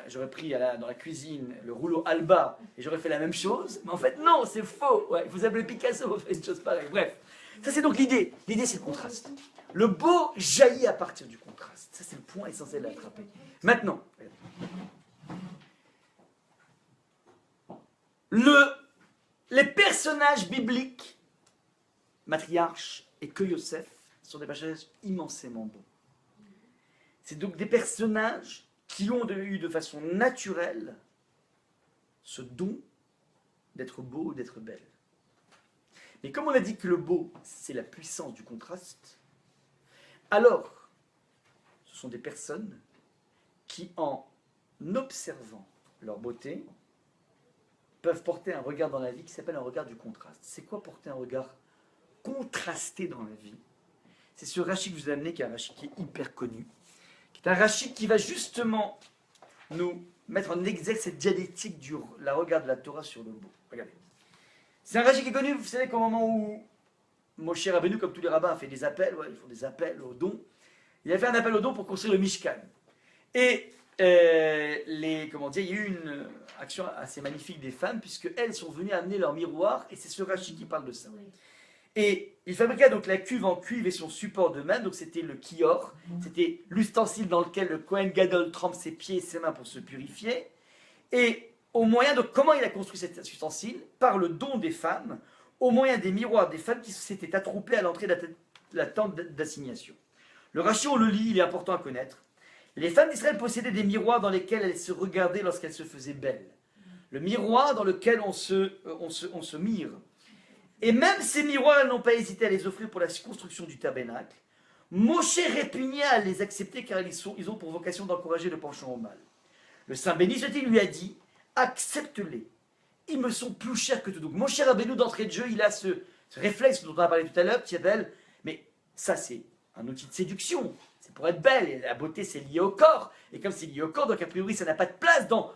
Speaker 1: j'aurais pris dans la cuisine le rouleau Alba et j'aurais fait la même chose, mais en fait, non, c'est faux. Ouais, vous appelez Picasso, vous faites une chose pareille. Bref, ça c'est donc l'idée. L'idée, c'est le contraste. Le beau jaillit à partir du contraste. Ça, c'est le point essentiel à attraper. Maintenant, les personnages bibliques, Matriarche et que Yosef, sont des personnages immensément beaux. C'est donc des personnages qui ont eu de façon naturelle ce don d'être beau ou d'être belle. Mais comme on a dit que le beau, c'est la puissance du contraste, alors ce sont des personnes qui, en observant leur beauté, peuvent porter un regard dans la vie qui s'appelle un regard du contraste. C'est quoi porter un regard contrasté dans la vie? C'est ce Rashi que je vous ai amené, qui est un Rashi qui est hyper connu, qui est un Rashi qui va justement nous mettre en exergue cette dialectique du regard de la Torah sur le beau. Regardez. C'est un Rashi qui est connu, vous savez qu'au moment où Moshe Rabbeinu, comme tous les rabbins, a fait des appels, ils font des appels aux dons, il a fait un appel aux dons pour construire le Mishkan. Et il y a eu une action assez magnifique des femmes, puisqu'elles sont venues amener leur miroir, et c'est ce Rashi qui parle de ça. Et il fabriqua donc la cuve en cuivre et son support de même, donc c'était le kior, c'était l'ustensile dans lequel le Kohen Gadol trempe ses pieds et ses mains pour se purifier. Et au moyen de comment il a construit cet ustensile? Par le don des femmes, au moyen des miroirs des femmes qui s'étaient attroupées à l'entrée de la tente d'assignation. Le Rashi, on le lit, il est important à connaître. Les femmes d'Israël possédaient des miroirs dans lesquels elles se regardaient lorsqu'elles se faisaient belles. Le miroir dans lequel on se mire. Et même ces miroirs, elles n'ont pas hésité à les offrir pour la construction du tabernacle. Moshe répugna à les accepter car ils ont pour vocation d'encourager le penchant au mal. Le Saint béni soit-il lui a dit, accepte-les. Ils me sont plus chers que tout. Donc Moshe Rabbeinu d'entrée de jeu, il a ce réflexe dont on a parlé tout à l'heure, qui est belle, mais ça c'est un outil de séduction. C'est pour être belle, et la beauté c'est lié au corps. Et comme c'est lié au corps, donc a priori ça n'a pas de place dans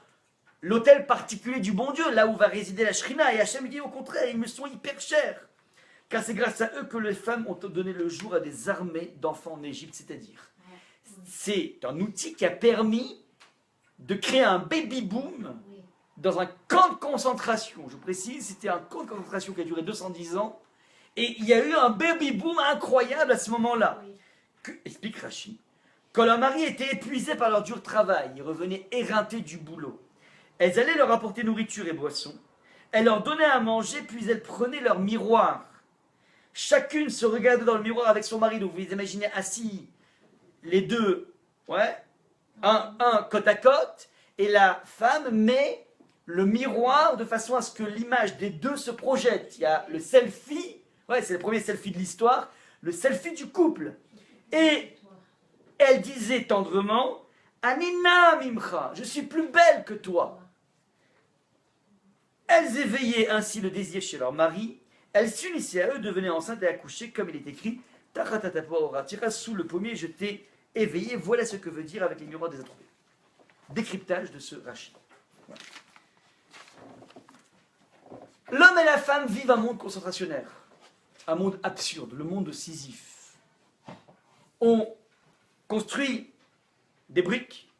Speaker 1: l'hôtel particulier du bon Dieu, là où va résider la Shrina. Et Hachem dit au contraire, ils me sont hyper chers. Car c'est grâce à eux que les femmes ont donné le jour à des armées d'enfants en Égypte, c'est-à-dire. C'est un outil qui a permis de créer un baby boom dans un camp de concentration. Je vous précise, c'était un camp de concentration qui a duré 210 ans. Et il y a eu un baby-boom incroyable à ce moment-là. Explique Rachi. Quand leurs maris étaient épuisés par leur dur travail, ils revenaient éreintés du boulot. Elles allaient leur apporter nourriture et boissons. Elles leur donnaient à manger, puis elles prenaient leur miroir. Chacune se regardait dans le miroir avec son mari. Donc vous les imaginez assis, les deux, ouais, un côte à côte, et la femme met le miroir de façon à ce que l'image des deux se projette. Il y a le selfie, ouais, c'est le premier selfie de l'histoire, le selfie du couple. Et elle disait tendrement, Anina Mimcha, je suis plus belle que toi. Elles éveillaient ainsi le désir chez leur mari. Elles s'unissaient à eux, devenaient enceintes et accouchaient, comme il est écrit, Taratatapora, tira sous le pommier, je t'ai éveillé. Voilà ce que veut dire avec les miroirs des attroupés. Décryptage de ce Rachi. Voilà. L'homme et la femme vivent un monde concentrationnaire, un monde absurde, le monde de Sisyphe. On construit des briques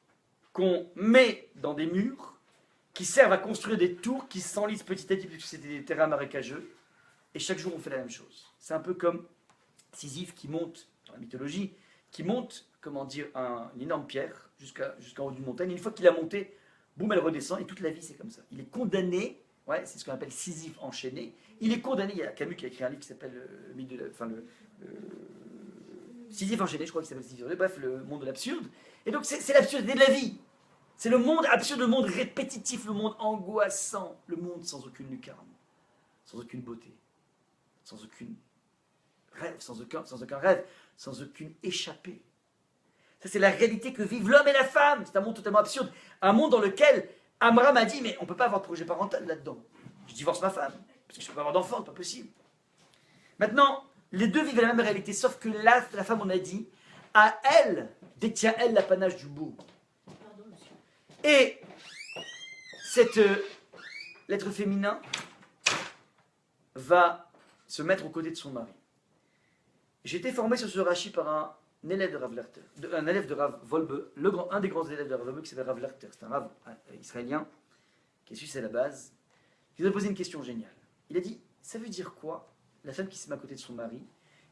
Speaker 1: qu'on met dans des murs qui servent à construire des tours qui s'enlisent petit à petit puisque c'était des terrains marécageux. Et chaque jour, on fait la même chose. C'est un peu comme Sisyphe qui monte, dans la mythologie, qui monte, comment dire, une énorme pierre jusqu'en haut d'une montagne. Et une fois qu'il a monté, boum, elle redescend. Et toute la vie, c'est comme ça. Il est condamné, ouais, c'est ce qu'on appelle Sisyphe enchaîné. Il est condamné, il y a Camus qui a écrit un livre qui s'appelle Sisyphe enchaîné, je crois qu'il s'appelle Sisyphe enchaîné. Bref, le monde de l'absurde. Et donc, c'est l'absurdité de la vie. C'est le monde absurde, le monde répétitif, le monde angoissant, le monde sans aucune lucarne, sans aucune beauté, sans aucun rêve, sans aucun rêve, sans aucune échappée. Ça, c'est la réalité que vivent l'homme et la femme. C'est un monde totalement absurde. Un monde dans lequel Amram a dit, mais on ne peut pas avoir de projet parental là-dedans. Je divorce ma femme, parce que je ne peux pas avoir d'enfant, c'est pas possible. Maintenant, les deux vivent la même réalité, sauf que la femme, on a dit, à elle, détient elle l'apanage du beau. Et l'être féminin va se mettre aux côtés de son mari. J'ai été formé sur ce Rachi par un élève de Rav Lerter, un élève de Rav Wolbe, un des grands élèves de Rav Wolbe qui s'appelle Rav Lerter. C'est un Rav israélien qui est suisse à la base, qui nous a posé une question géniale. Il a dit, ça veut dire quoi, la femme qui se met à côté de son mari,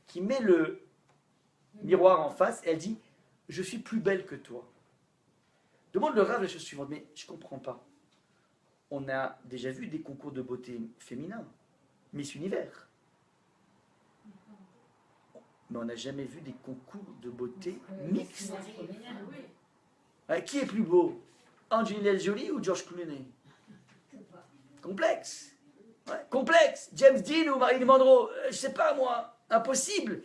Speaker 1: qui met le miroir en face, et elle dit, je suis plus belle que toi. Demande le Rav la chose suivante, mais je ne comprends pas. On a déjà vu des concours de beauté féminin, Miss Univers. Mais on n'a jamais vu des concours de beauté mixtes. Qui est plus beau, Angelina Jolie ou George Clooney? Complexe. Ouais, complexe. James Dean ou Marilyn Monroe, je sais pas moi, impossible.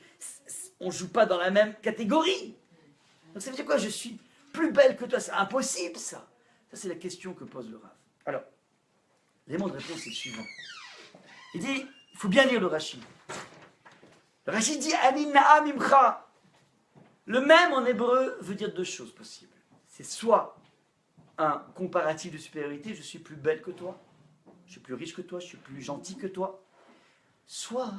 Speaker 1: On ne joue pas dans la même catégorie. Donc ça veut dire quoi? Je suis plus belle que toi, c'est impossible ça. Ça c'est la question que pose le Rav. Alors, l'élément de réponse est le suivant. Il dit, il faut bien lire le Rashi. Le Rashi dit Anina Mimcha. Le même en hébreu veut dire deux choses possibles. C'est soit un comparatif de supériorité, je suis plus belle que toi, je suis plus riche que toi, je suis plus gentil que toi. Soit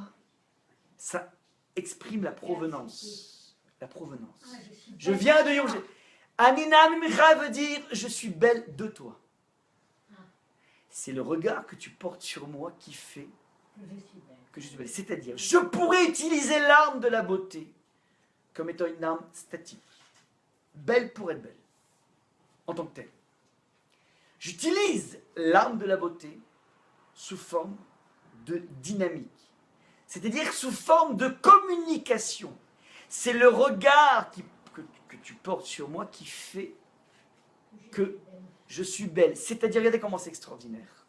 Speaker 1: ça exprime la provenance. La provenance. Je viens de Yom. Anina Mimcha veut dire je suis belle de toi. C'est le regard que tu portes sur moi qui fait que je suis belle. C'est-à-dire, je pourrais utiliser l'arme de la beauté comme étant une arme statique. Belle pour être belle, en tant que telle. J'utilise l'arme de la beauté sous forme de dynamique. C'est-à-dire sous forme de communication. C'est le regard que tu portes sur moi qui fait que je suis belle. C'est-à-dire, regardez comment c'est extraordinaire.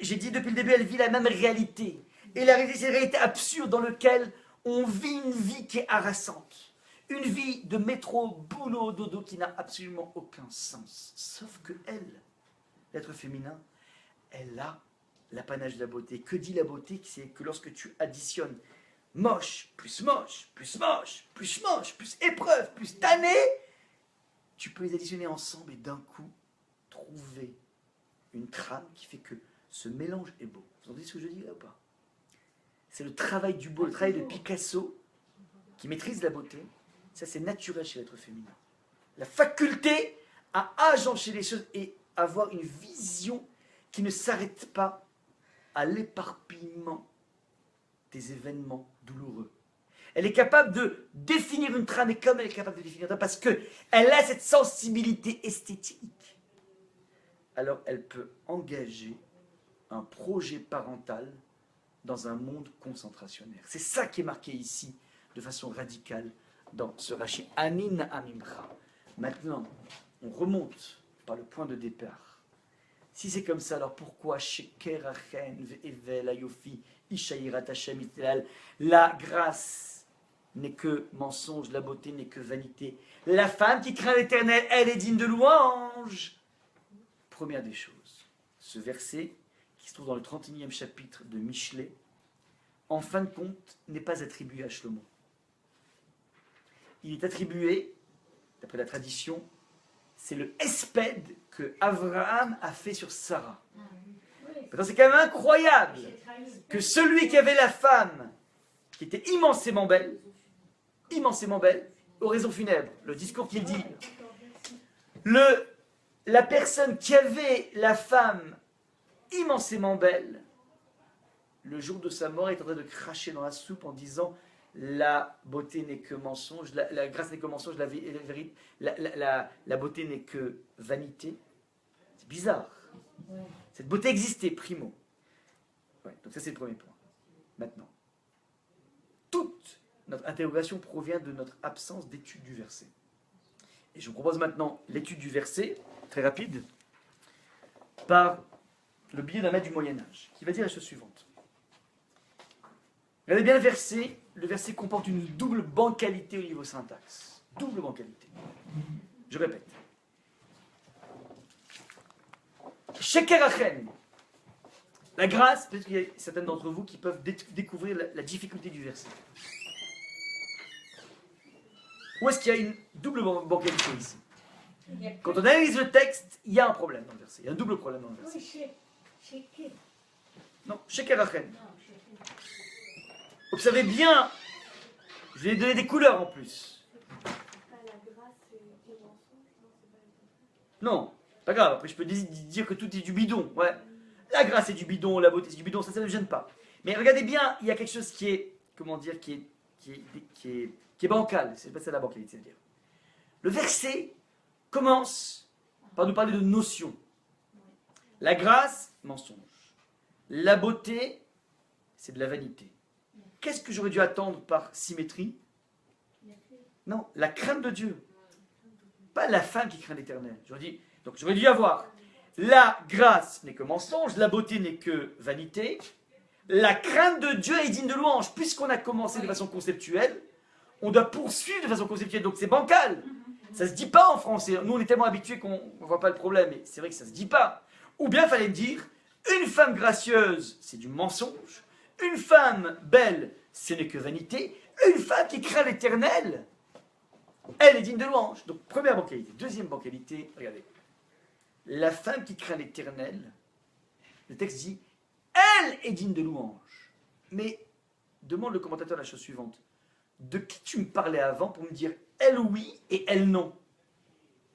Speaker 1: J'ai dit depuis le début, elle vit la même réalité. Et la réalité, c'est une réalité absurde dans laquelle on vit une vie qui est harassante. Une vie de métro, boulot, dodo qui n'a absolument aucun sens. Sauf que elle, l'être féminin, elle a l'apanage de la beauté. Que dit la beauté? C'est que lorsque tu additionnes moche, plus moche, plus moche, plus moche, plus épreuve, plus tanné, tu peux les additionner ensemble et d'un coup trouver une trame qui fait que ce mélange est beau. Vous entendez ce que je dis là ou pas? C'est le travail du beau, le travail de Picasso qui maîtrise la beauté. Ça, c'est naturel chez l'être féminin. La faculté à agencer les choses et avoir une vision qui ne s'arrête pas à l'éparpillement des événements douloureux. Elle est capable de définir une trame, et comme elle est capable de définir une trame, parce qu'elle a cette sensibilité esthétique, alors elle peut engager un projet parental dans un monde concentrationnaire. C'est ça qui est marqué ici, de façon radicale, dans ce Rashi. Anin Amimcha. Maintenant, on remonte par le point de départ. Si c'est comme ça, alors pourquoi Sheker Achen Ve'evel Ayofi Ishayirat Hashem Itlal, la grâce n'est que mensonge, la beauté n'est que vanité. La femme qui craint l'Éternel, elle est digne de louange. Première des choses, ce verset qui se trouve dans le 31e chapitre de Michelet, en fin de compte, n'est pas attribué à Shlomo. Il est attribué, d'après la tradition, c'est le espède que Abraham a fait sur Sarah. Maintenant, c'est quand même incroyable que celui qui avait la femme, qui était immensément belle, oraison funèbre, le discours qu'il dit, la personne qui avait la femme immensément belle, le jour de sa mort, est en train de cracher dans la soupe en disant la beauté n'est que mensonge, la grâce n'est que mensonge, la beauté n'est que vanité. C'est bizarre. Cette beauté existait, primo. Ouais, donc ça c'est le premier point. Maintenant, toute notre interrogation provient de notre absence d'étude du verset. Et je vous propose maintenant l'étude du verset, très rapide, par le biais d'un maître du Moyen-Âge, qui va dire la chose suivante. Regardez bien le verset comporte une double bancalité au niveau syntaxe. Double bancalité. Je répète. Sheker Achen. La grâce, peut-être qu'il y a certains d'entre vous qui peuvent découvrir la difficulté du verset. Où est-ce qu'il y a une double bancalité ici? Quand on analyse le texte, il y a un problème dans le verset. Il y a un double problème dans le verset. Non, Sheker Achen. Observez bien, je vais donner des couleurs en plus. Non, pas grave, après je peux dire que tout est du bidon. Ouais. La grâce est du bidon, la beauté c'est du bidon, ça ne me gêne pas. Mais regardez bien, il y a quelque chose qui est, comment dire, qui est bancal. C'est pas ça la bancalité, c'est-à-dire. Le verset commence par nous parler de notions. La grâce, mensonge. La beauté, c'est de la vanité. Qu'est-ce que j'aurais dû attendre par symétrie? Non, la crainte de Dieu. Pas la femme qui craint l'Éternel. Donc j'aurais dû avoir la grâce n'est que mensonge, la beauté n'est que vanité, la crainte de Dieu est digne de louange. Puisqu'on a commencé de façon conceptuelle, on doit poursuivre de façon conceptuelle. Donc c'est bancal. Ça ne se dit pas en français. Nous on est tellement habitués qu'on ne voit pas le problème. Mais c'est vrai que ça ne se dit pas. Ou bien il fallait me dire, une femme gracieuse, c'est du mensonge. Une femme belle, ce n'est que vanité. Une femme qui craint l'Éternel, elle est digne de louange. Donc, première bancalité. Deuxième bancalité, regardez. La femme qui craint l'Éternel, le texte dit, elle est digne de louange. Mais, demande le commentateur la chose suivante. De qui tu me parlais avant pour me dire, elle oui et elle non?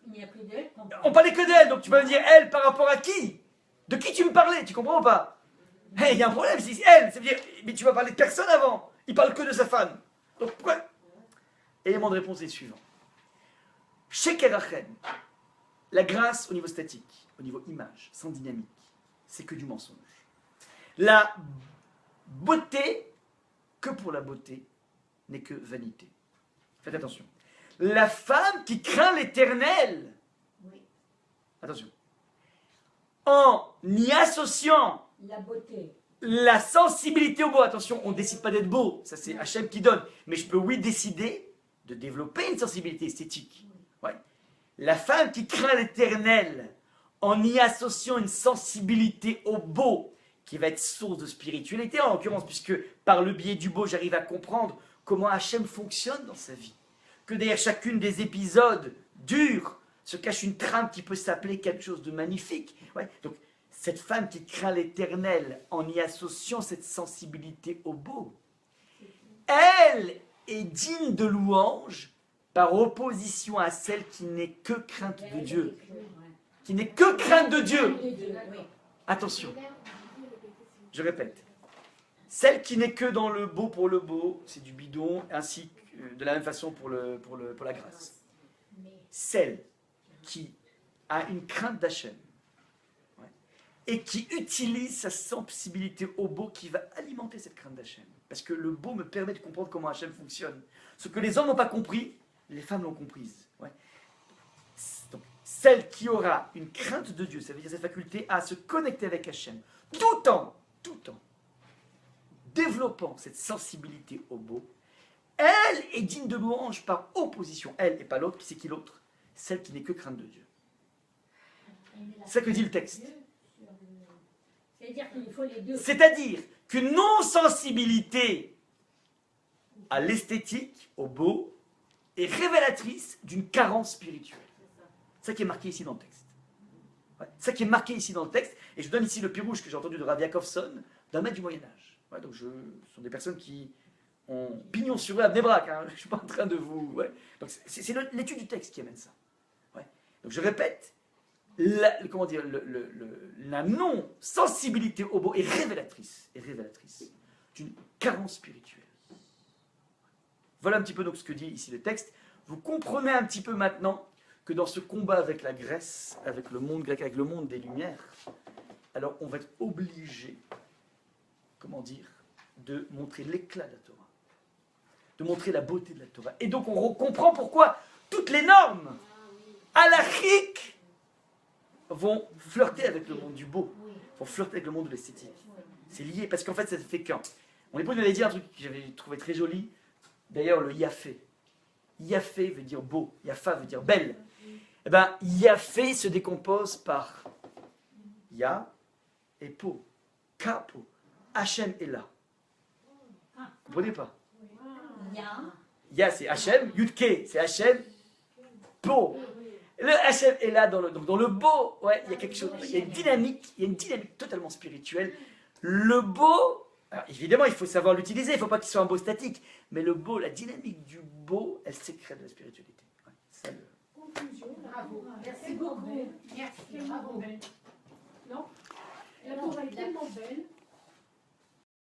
Speaker 4: Il n'y a que d'elle.
Speaker 1: On parlait que d'elle, donc tu vas me dire, elle par rapport à qui? De qui tu me parlais? Tu comprends ou pas? Il y a un problème, c'est elle. Ça veut dire, mais tu vas parler de personne avant. Il parle que de sa femme. Donc pourquoi? Élément de réponse est le suivant. Sheker Achen, la grâce au niveau statique, au niveau image, sans dynamique, c'est que du mensonge. La beauté, que pour la beauté, n'est que vanité. Faites attention. La femme qui craint l'Éternel, attention, en y associant
Speaker 4: La beauté.
Speaker 1: la sensibilité au beau, attention, on ne décide pas d'être beau, ça c'est Hachem qui donne, mais je peux oui décider de développer une sensibilité esthétique. Ouais. La femme qui craint l'Éternel, en y associant une sensibilité au beau, qui va être source de spiritualité en l'occurrence, puisque par le biais du beau, j'arrive à comprendre comment Hachem fonctionne dans sa vie. Que derrière chacune des épisodes durs se cache une trame qui peut s'appeler quelque chose de magnifique. Ouais. Donc, cette femme qui craint l'Éternel en y associant cette sensibilité au beau, elle est digne de louange par opposition à celle qui n'est que crainte de Dieu. Qui n'est que crainte de Dieu. Attention, je répète. Celle qui n'est que dans le beau pour le beau, c'est du bidon, ainsi que de la même façon pour la grâce. Celle qui a une crainte d'Hachem, ouais, et qui utilise sa sensibilité au beau, qui va alimenter cette crainte d'Hachem. Parce que le beau me permet de comprendre comment Hachem fonctionne. Ce que les hommes n'ont pas compris, les femmes l'ont comprise. Ouais. Donc, celle qui aura une crainte de Dieu, ça veut dire cette faculté à se connecter avec Hachem, tout en développant cette sensibilité au beau, elle est digne de louange par opposition. Elle et pas l'autre, qui c'est qui l'autre? Celle qui n'est que crainte de Dieu. C'est ça que dit le texte.
Speaker 4: C'est-à-dire qu'il faut les deux.
Speaker 1: C'est-à-dire qu'une non-sensibilité à l'esthétique, au beau, est révélatrice d'une carence spirituelle. C'est ça qui est marqué ici dans le texte. Ouais, c'est ça qui est marqué ici dans le texte. Et je donne ici le pirouche que j'ai entendu de Rav Yakovson, d'un maître du Moyen-Âge. Ouais, donc ce sont des personnes qui ont pignon sur eux à Bnei-Brak. Hein. Je ne suis pas en train de vous... Ouais. Donc c'est l'étude du texte qui amène ça. Ouais. Donc je répète, la non-sensibilité au beau est révélatrice d'une carence spirituelle. Voilà un petit peu donc ce que dit ici le texte. Vous comprenez un petit peu maintenant que dans ce combat avec la Grèce, avec le monde grec, avec le monde des Lumières, alors on va être obligé, de montrer l'éclat de la Torah, de montrer la beauté de la Torah. Et donc on comprend pourquoi toutes les normes halachiques vont flirter avec le monde du beau, vont flirter avec le monde de l'esthétique. C'est lié, parce qu'en fait ça fait qu'un. Mon épouse m'avait dit un truc que j'avais trouvé très joli, d'ailleurs le yafé. Yafé veut dire beau, yafa veut dire belle. Eh bien, yafé se décompose par ya et po, kapo. Hachem est là. Vous comprenez pas? Ya c'est Hachem, Yudke c'est Hachem, Po. Le Hachem est là dans le beau, ouais, il y a quelque chose, il y a une dynamique totalement spirituelle. Le beau, alors évidemment il faut savoir l'utiliser, il ne faut pas qu'il soit un beau statique, mais le beau, la dynamique du beau, elle sécrète de la spiritualité. Ouais, ça,
Speaker 4: Conclusion. Bravo. Merci beaucoup. Merci. Bravo.